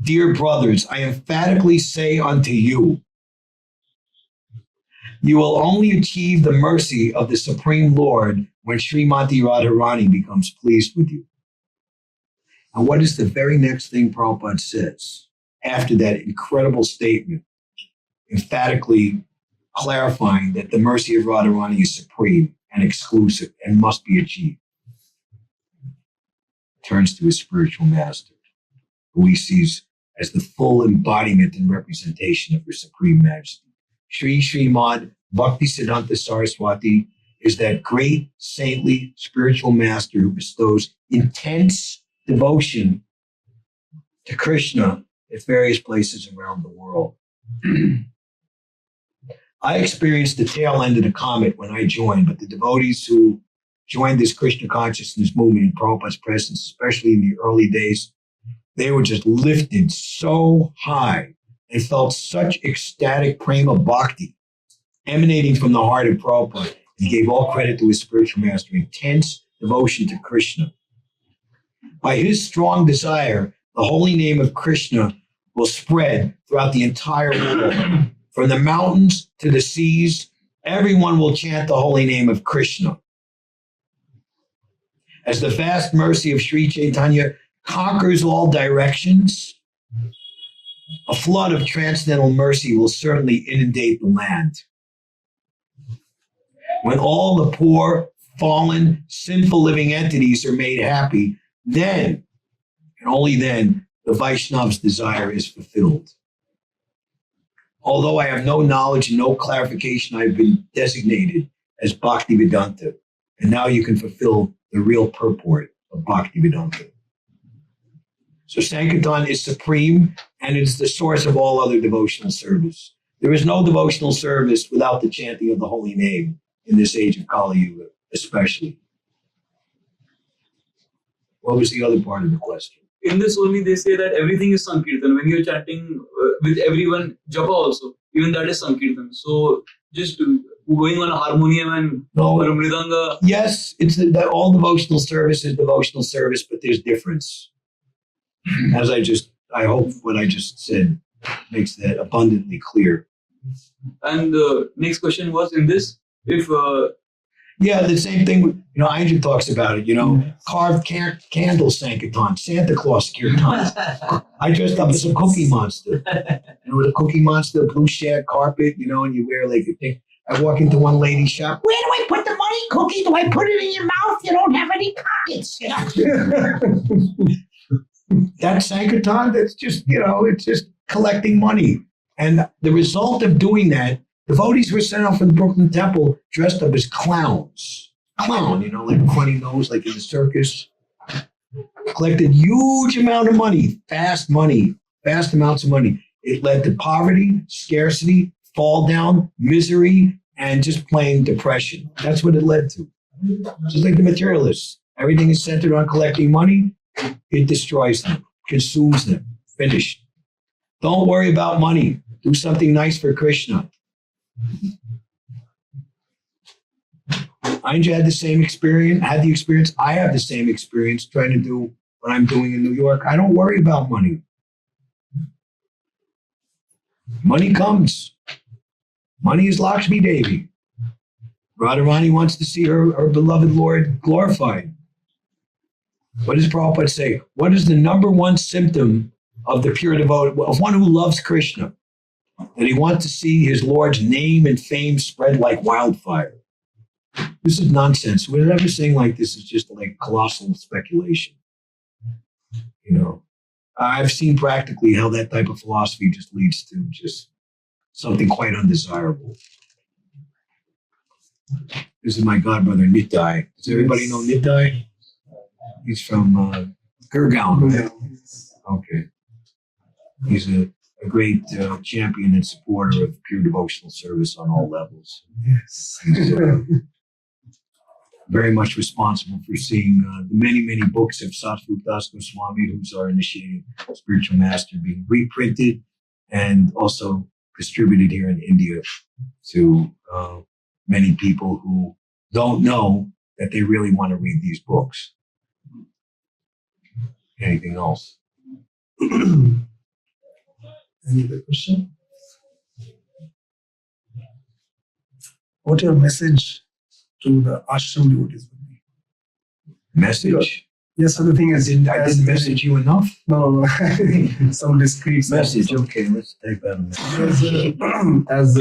dear brothers, I emphatically say unto you, you will only achieve the mercy of the Supreme Lord when Srimati Radharani becomes pleased with you. And what is the very next thing Prabhupada says after that incredible statement, emphatically clarifying that the mercy of Radharani is supreme and exclusive and must be achieved? Turns to his spiritual master, who he sees as the full embodiment and representation of her supreme majesty. Sri Srimad Bhaktisiddhanta Saraswati is that great saintly spiritual master who bestows intense devotion to Krishna at various places around the world. I experienced the tail end of the comet when I joined, but the devotees who joined this Krishna consciousness movement in Prabhupada's presence, especially in the early days, they were just lifted so high and felt such ecstatic prema bhakti emanating from the heart of Prabhupada. He gave all credit to his spiritual master, intense devotion to Krishna. By his strong desire, the holy name of Krishna will spread throughout the entire world. From the mountains to the seas, everyone will chant the holy name of Krishna. As the vast mercy of Sri Chaitanya conquers all directions, a flood of transcendental mercy will certainly inundate the land. When all the poor, fallen, sinful living entities are made happy, then, and only then, the Vaishnav's desire is fulfilled. Although I have no knowledge and no clarification, I've been designated as Bhaktivedanta. And now you can fulfill the real purport of Bhaktivedanta. So Sankirtan is supreme, and it's the source of all other devotional service. There is no devotional service without the chanting of the holy name in this age of Kali Yuga, especially. What was the other part of the question? In this only they say that everything is Sankirtan. When you're chanting with everyone, Japa also, even that is Sankirtan. So just going on a harmonium and or a mridanga. Yes, it's that all devotional service is devotional service, but there's difference. I hope what I just said makes that abundantly clear. And the next question was in this, if the same thing. Aindra talks about it. Carved candles, Sankirtan, Santa Claus Kirtan. I dressed up as a Cookie Monster. With a Cookie Monster, blue shag carpet, and you wear a thing. I walk into one lady's shop. Where do I put the money, Cookie? Do I put it in your mouth? You don't have any pockets. That's Sankirtan. That's just, it's just collecting money. And the result of doing that, devotees were sent out from the Brooklyn Temple dressed up as clowns. Clown, like funny nose, like in the circus. Collected huge amount of money, vast amounts of money. It led to poverty, scarcity, fall down, misery, and just plain depression. That's what it led to. Just like the materialists. Everything is centered on collecting money. It destroys them. consumes them. Finished. Don't worry about money. Do something nice for Krishna. Aindra had the same experience, I have the same experience trying to do what I'm doing in New York. I don't worry about money. Money comes. Money is Lakshmi Devi. Radharani wants to see her beloved Lord glorified. What does Prabhupada say? What is the number one symptom of the pure devotee, of one who loves Krishna? That he wants to see his Lord's name and fame spread like wildfire. This is nonsense. Whatever saying like this is just like colossal speculation. You know, I've seen practically how that type of philosophy just leads to just something quite undesirable. This is my godbrother, Nitai. Does everybody know Nitai? He's from Gurgaon, right? Okay. He's a great champion and supporter of pure devotional service on all levels. Yes. He's very much responsible for seeing the many, many books of Satguru Das Goswami, who's our initiating spiritual master, being reprinted and also distributed here in India to many people who don't know that they really want to read these books. Anything else? Any other question? What your message to the ashram devotees would be? Message? Yes, so the thing I is, didn't message you enough? No, some discreet Message, okay, let's take that a as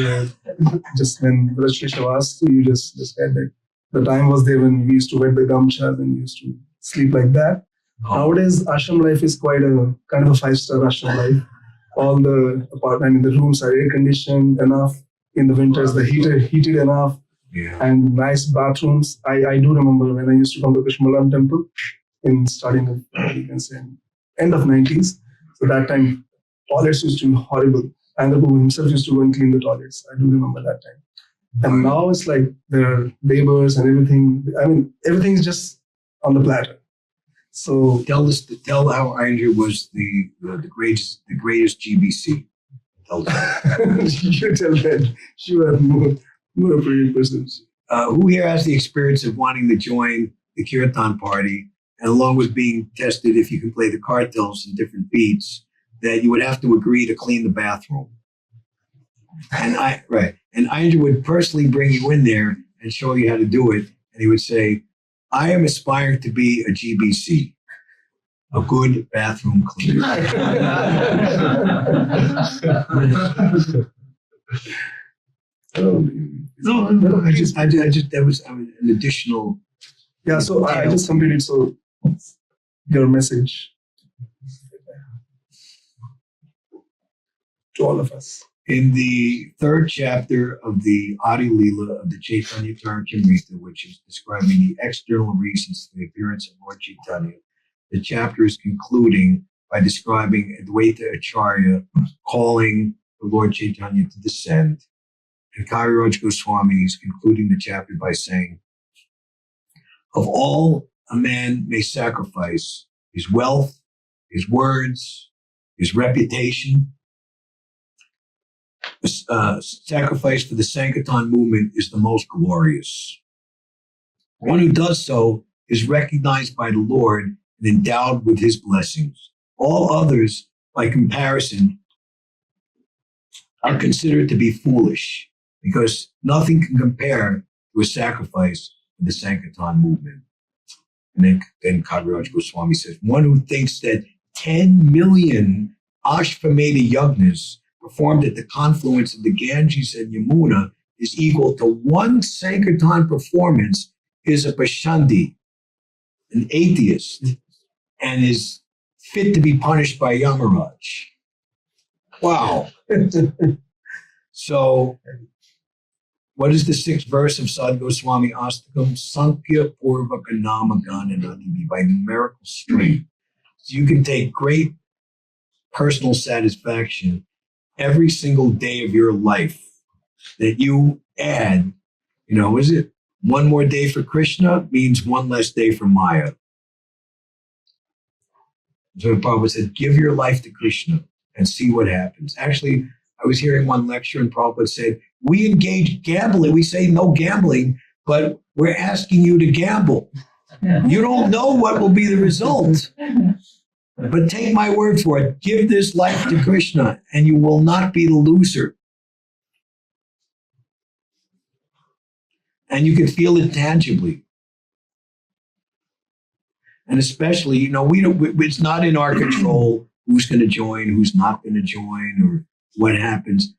just when Braj Keshav asked you, just described that the time was there when we used to wear the gamchas and we used to sleep like that. Nowadays, ashram life is quite a kind of a 5-star ashram life. All the apartment, the rooms are air conditioned enough. In the winters, the heated enough. Yeah. And nice bathrooms. I do remember when I used to come to Krishnalam temple in starting of, you can say, end of 90s. So that time, toilets used to be horrible. Aindra Prabhu himself used to go and clean the toilets. I do remember that time. And now it's like there are labors and everything. I mean, everything is just on the platter. So Tell how Aindra was the greatest GBC. Tell us. you tell that you are more appropriate person. Who here has the experience of wanting to join the Kirtan party, and along with being tested if you can play the cartels in different beats, that you would have to agree to clean the bathroom? And Aindra would personally bring you in there and show you how to do it, and he would say, I am aspiring to be a GBC, a good bathroom cleaner. No, I just that was an additional. Yeah, so I just completed. So your message to all of us. In the third chapter of the Adi Leela of the Chaitanya Charitamrita, which is describing the external reasons for the appearance of Lord Chaitanya, the chapter is concluding by describing Advaita Acharya calling the Lord Chaitanya to descend. And Kaviraj Goswami is concluding the chapter by saying, of all a man may sacrifice, his wealth, his words, his reputation, sacrifice for the Sankirtan movement is the most glorious. One who does so is recognized by the Lord and endowed with his blessings. All others, by comparison, are considered to be foolish because nothing can compare to a sacrifice for the Sankirtan movement. And then Kaviraj Goswami says, one who thinks that 10 million Ashvamedha yagnas performed at the confluence of the Ganges and Yamuna is equal to one Sankirtan performance is a Pashandi, an atheist, and is fit to be punished by Yamaraj. Wow. So, what is the 6th verse of Sadhu Goswami Astakam? Sankhya Purvaka Namagana Nadibi, by numerical strength. So you can take great personal satisfaction every single day of your life that you add, is it one more day for Krishna means one less day for Maya. So Prabhupada said, give your life to Krishna and see what happens. Actually, I was hearing one lecture and Prabhupada said, we engage gambling. We say no gambling, but we're asking you to gamble. You don't know what will be the result. But take my word for it. Give this life to Krishna and you will not be the loser. And you can feel it tangibly. And especially, it's not in our control who's going to join, who's not going to join, or what happens.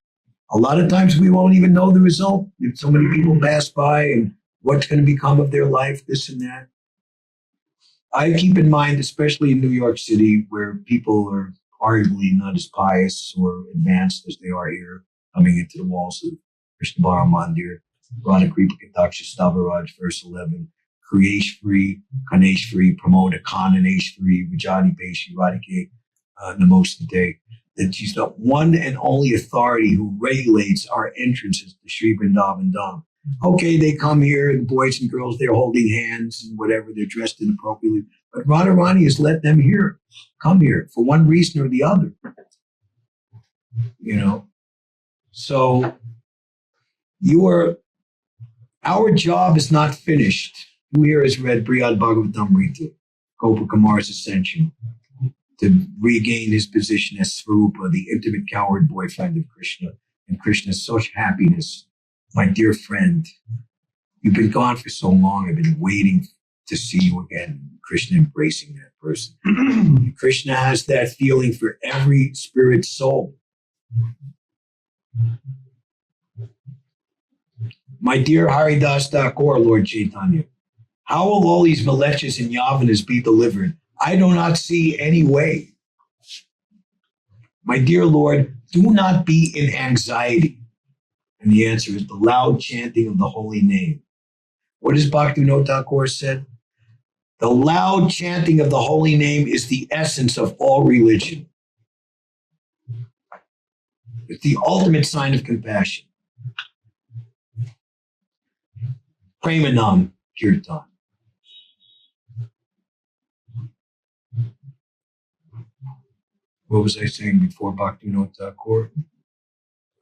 A lot of times we won't even know the result. If so many people pass by and what's going to become of their life, this and that. I keep in mind, especially in New York City, where people are arguably not as pious or advanced as they are here, coming into the walls of Krishna Bharam Mandir, Radha Kripa Kataksha Stavaraj, verse 11, Kriyeshvari, Kaneshvari, Pramoda Kananeshvari, Vijati Peshi, Radhike, Namostate, that she's the one and only authority who regulates our entrances to Sri Vrindavan Dham. Okay, they come here, and boys and girls, they're holding hands and whatever, they're dressed inappropriately. But Radharani has let them come here for one reason or the other. So our job is not finished. Who here has read Brihad Bhagavatamrita, Gopakumar's ascension, to regain his position as Svarupa, the intimate coward boyfriend of Krishna, and Krishna's such happiness. My dear friend, you've been gone for so long. I've been waiting to see you again. Krishna embracing that person. Krishna has that feeling for every spirit soul. My dear Haridas Thakur, Lord Chaitanya, how will all these malechas and yavanas be delivered? I do not see any way. My dear Lord, do not be in anxiety. And the answer is the loud chanting of the holy name. What does Bhaktivinoda Thakur said? The loud chanting of the holy name is the essence of all religion. It's the ultimate sign of compassion. Premanam Kirtan. What was I saying before Bhaktivinoda Thakur?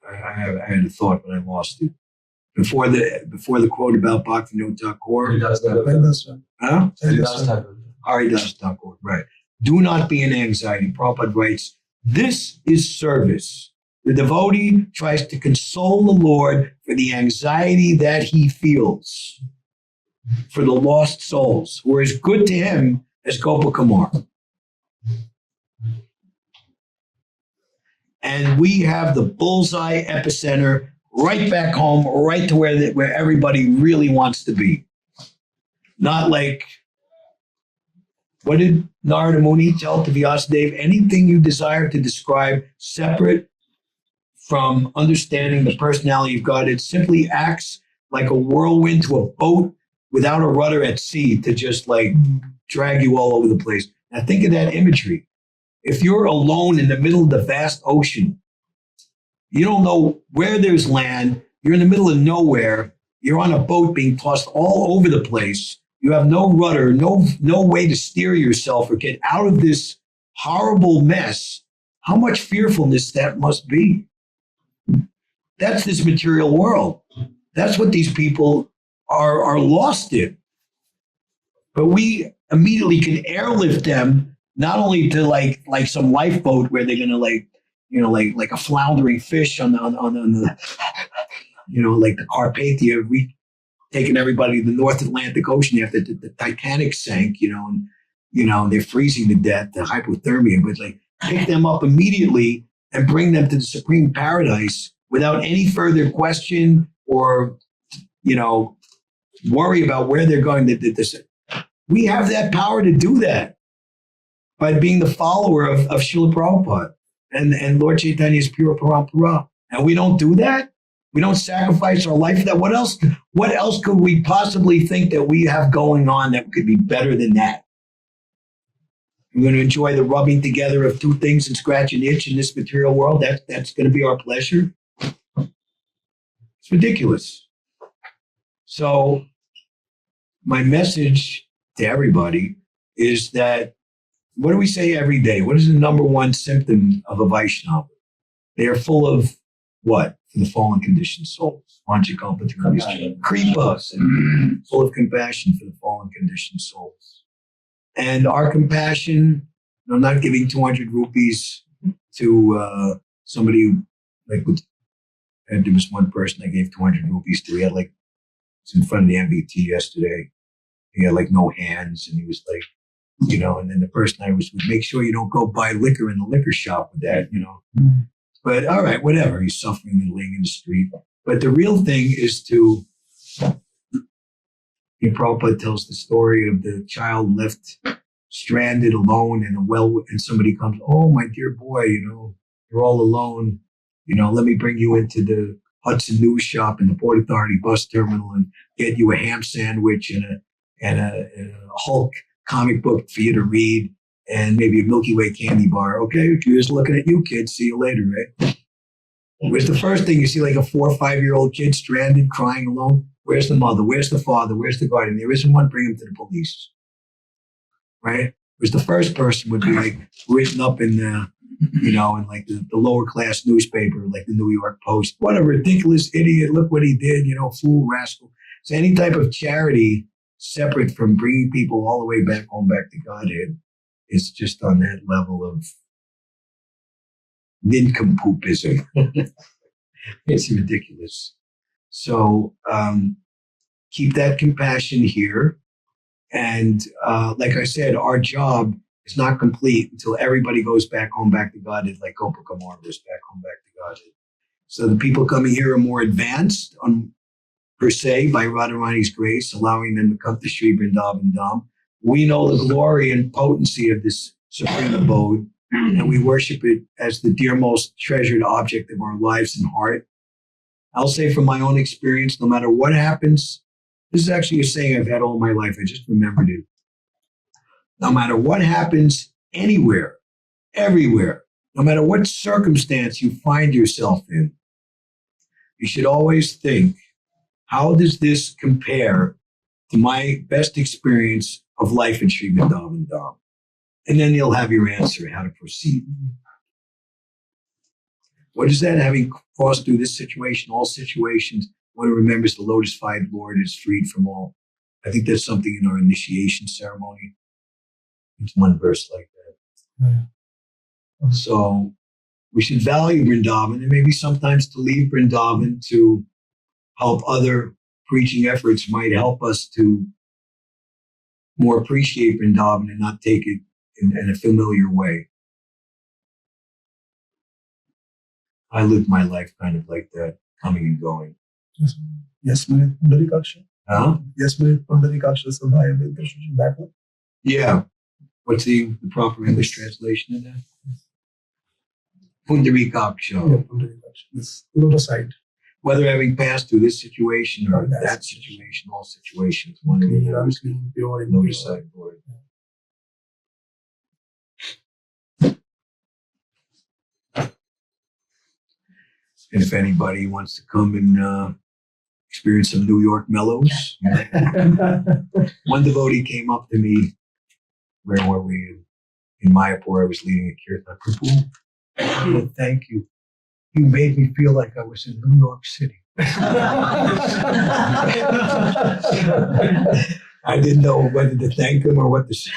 I had a thought, but I lost it. Before the quote about Bhaktivinoda Thakur. Huh? Haridas Thakur, right. Do not be in anxiety. Prabhupada writes, this is service. The devotee tries to console the Lord for the anxiety that he feels for the lost souls who are as good to him as Gopakumar. And we have the bullseye epicenter right back home, right to where everybody really wants to be. Not like, what did Narada Muni tell to Vyasadeva? Anything you desire to describe separate from understanding the personality of God, it simply acts like a whirlwind to a boat without a rudder at sea to just like drag you all over the place. Now think of that imagery. If you're alone in the middle of the vast ocean, you don't know where there's land, you're in the middle of nowhere, you're on a boat being tossed all over the place, you have no rudder, no way to steer yourself or get out of this horrible mess, how much fearfulness that must be. That's this material world. That's what these people are lost in. But we immediately can airlift them, not only to like some lifeboat where they're gonna like a floundering fish on the like the Carpathia, taking everybody to the North Atlantic Ocean after the Titanic sank, and they're freezing to death, the hypothermia, but like pick them up immediately and bring them to the supreme paradise without any further question or, worry about where they're going. We have that power to do that by being the follower of Srila Prabhupada and Lord Chaitanya's pure parampara. And we don't do that. We don't sacrifice our life for that. What else could we possibly think that we have going on that could be better than that? We're going to enjoy the rubbing together of two things and scratch an itch in this material world. That's going to be our pleasure. It's ridiculous. So my message to everybody is that what do we say every day? What is the number one symptom of a Vaishnava? They are full of what? For the fallen conditioned souls. Why don't you come with Kripa, and full of compassion for the fallen conditioned souls. And our compassion, not giving 200 rupees to somebody who, like, and there was one person I gave 200 rupees to. He had like, was in front of the MVT yesterday. He had like no hands, and he was like, and then the person I was with, make sure you don't go buy liquor in the liquor shop with that, But all right, whatever. He's suffering and laying in the street. But the real thing is Prabhupada tells the story of the child left stranded alone in a well, and somebody comes, oh, my dear boy, you're all alone. Let me bring you into the Hudson News shop in the Port Authority bus terminal and get you a ham sandwich and a Hulk comic book for you to read and maybe a Milky Way candy bar. Okay, just looking at you, kids. See you later, right? Where's the first thing you see, like a 4 or 5 year old kid stranded, crying alone? Where's the mother? Where's the father? Where's the guardian? There isn't one. Bring him to the police, right? Whereas the first person would be like written up in the, in like the lower class newspaper, like the New York Post. What a ridiculous idiot! Look what he did, fool, rascal. So any type of charity separate from bringing people all the way back home, back to Godhead, is just on that level of nincompoopism. It's ridiculous. So keep that compassion here. And like I said, our job is not complete until everybody goes back home, back to Godhead, like Gopa Kumar goes back home, back to Godhead. So the people coming here are more advanced per se by Radharani's grace, allowing them to come to Sri Vrindavan Dham. We know the glory and potency of this supreme abode, and we worship it as the dearmost treasured object of our lives and heart. I'll say from my own experience, no matter what happens, this is actually a saying I've had all my life. I just remembered it. No matter what happens anywhere, everywhere, no matter what circumstance you find yourself in, you should always think, how does this compare to my best experience of life in Sri Vrindavan Dham? And then you'll have your answer how to proceed. What is that? Having crossed through this situation, all situations, one who remembers the lotus-fied Lord is freed from all. I think there's something in our initiation ceremony. It's one verse like that. Yeah. So we should value Vrindavan, and maybe sometimes to leave Vrindavan to help other preaching efforts might help us to more appreciate Vrindavan and not take it in a familiar way. I lived my life kind of like that, coming and going. Yes, Minute Pundarikaksha. Huh? Yes, Minute Pundarikaksha Sabhaya Vedrishji, that one. Yeah. What's the proper English translation of that? Pundarikaksha. Yeah, Pundarikaksha. This lotus side. Whether having passed through this situation or that situation, all situations, one of the unclean, pure, lotus side Lord. And if anybody wants to come and experience some New York mellows, one devotee came up to me. Where were we? In Mayapur, I was leading a Kirtan. Prabhu, thank you. You made me feel like I was in New York City. I didn't know whether to thank him or what to say.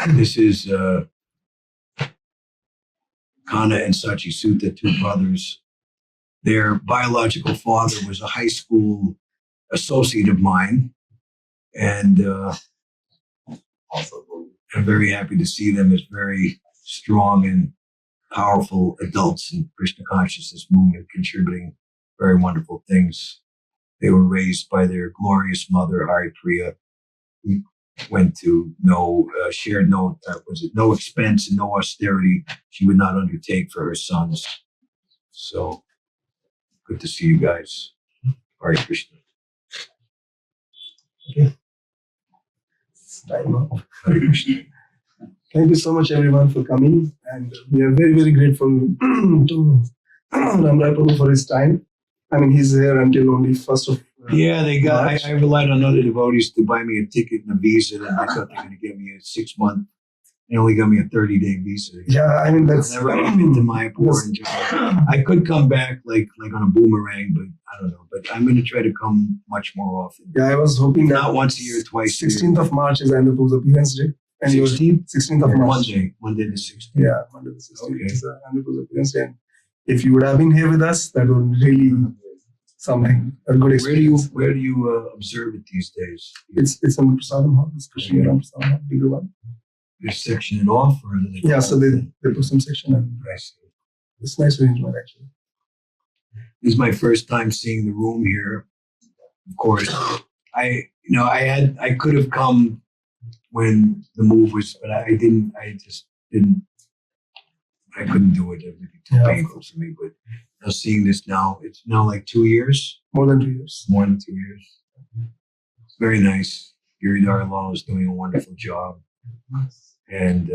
This is Kana and Sachi Sutta, two brothers. Their biological father was a high school associate of mine, and also I'm very happy to see them as very strong and powerful adults in Krishna consciousness movement, contributing very wonderful things. They were raised by their glorious mother, Hari Priya, who went to shared no expense and no austerity she would not undertake for her sons. So good to see you guys. Hare Krishna. Okay. Time up. Hare Krishna. Thank you so much, everyone, for coming. And we are very, very grateful to Ram Rai Prabhu for his time. I mean, he's here until only 1st of Yeah, they got. March. I relied on other devotees to buy me a ticket and a visa, and I thought they were going to give me a 6-month. They only got me a 30-day visa. Yeah, I mean, I've that's never been to Mayapur. And I could come back like on a boomerang, but I don't know. But I'm going to try to come much more often. Yeah, I was hoping that Not once a year, twice a year. 16th of March is Aindra Prabhu's appearance day. And he was 16th of March. Monday the 16th. Yeah, Monday the 16th Okay. is Aindra Prabhu's appearance day. And if you would have been here with us, that would really something, a good experience. Where do you observe it these days? It's on the Prasadam Hall, it's Krishna Prasadam Hall, bigger one. They section it off, or do they? Yeah, so they put some section and I see. it's nice arrangement actually. This is my first time seeing the room here. Of course, I could have come when the move was, but I didn't. I just didn't. I couldn't do it. It would be too Yeah, of painful for me. But now seeing this now, it's now like 2 years, More than 2 years. more than 2 years. It's very nice. Giridhar Lal is doing a wonderful job, and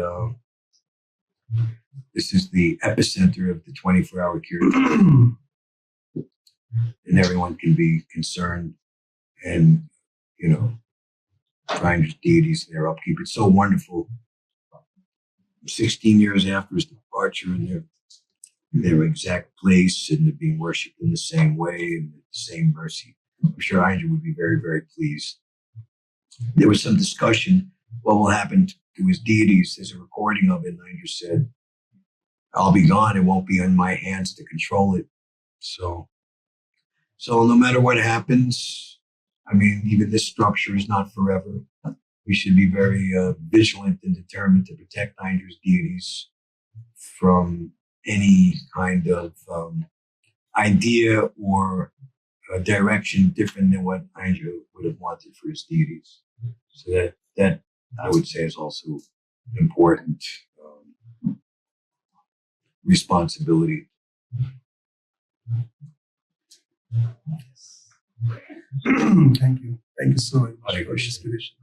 this is the epicenter of the 24-hour Kirtan. And everyone can be concerned, and trying to deities their upkeep. It's so wonderful. 16 years after his departure, and they're in their exact place, and they're being worshipped in the same way and with the same mercy. I'm sure Aindra would be very, very pleased. There was some discussion what will happen to his deities. There's a recording of it, and Aindra said, "I'll be gone. It won't be in my hands to control it." So no matter what happens, I mean, even this structure is not forever. We should be very vigilant and determined to protect Aindra's deities from any kind of idea or direction different than what Aindra would have wanted for his deities. So that I would say is also important responsibility. Thank you. Thank you so much Hare for the Krishna. inspiration.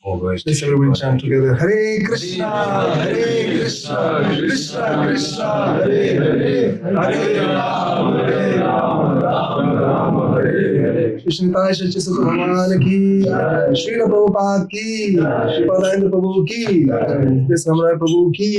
Always. Let's everyone chant together. Hare Krishna, Hare Krishna, Krishna Krishna, Hare Hare, Hare Ram, Ram Ram, Hare Hare. Krishna Tasha Chisa Bhagavan ki, Srila Prabhupada ki, Srila Aindra Prabhu ki, Krishna Prabhu ki.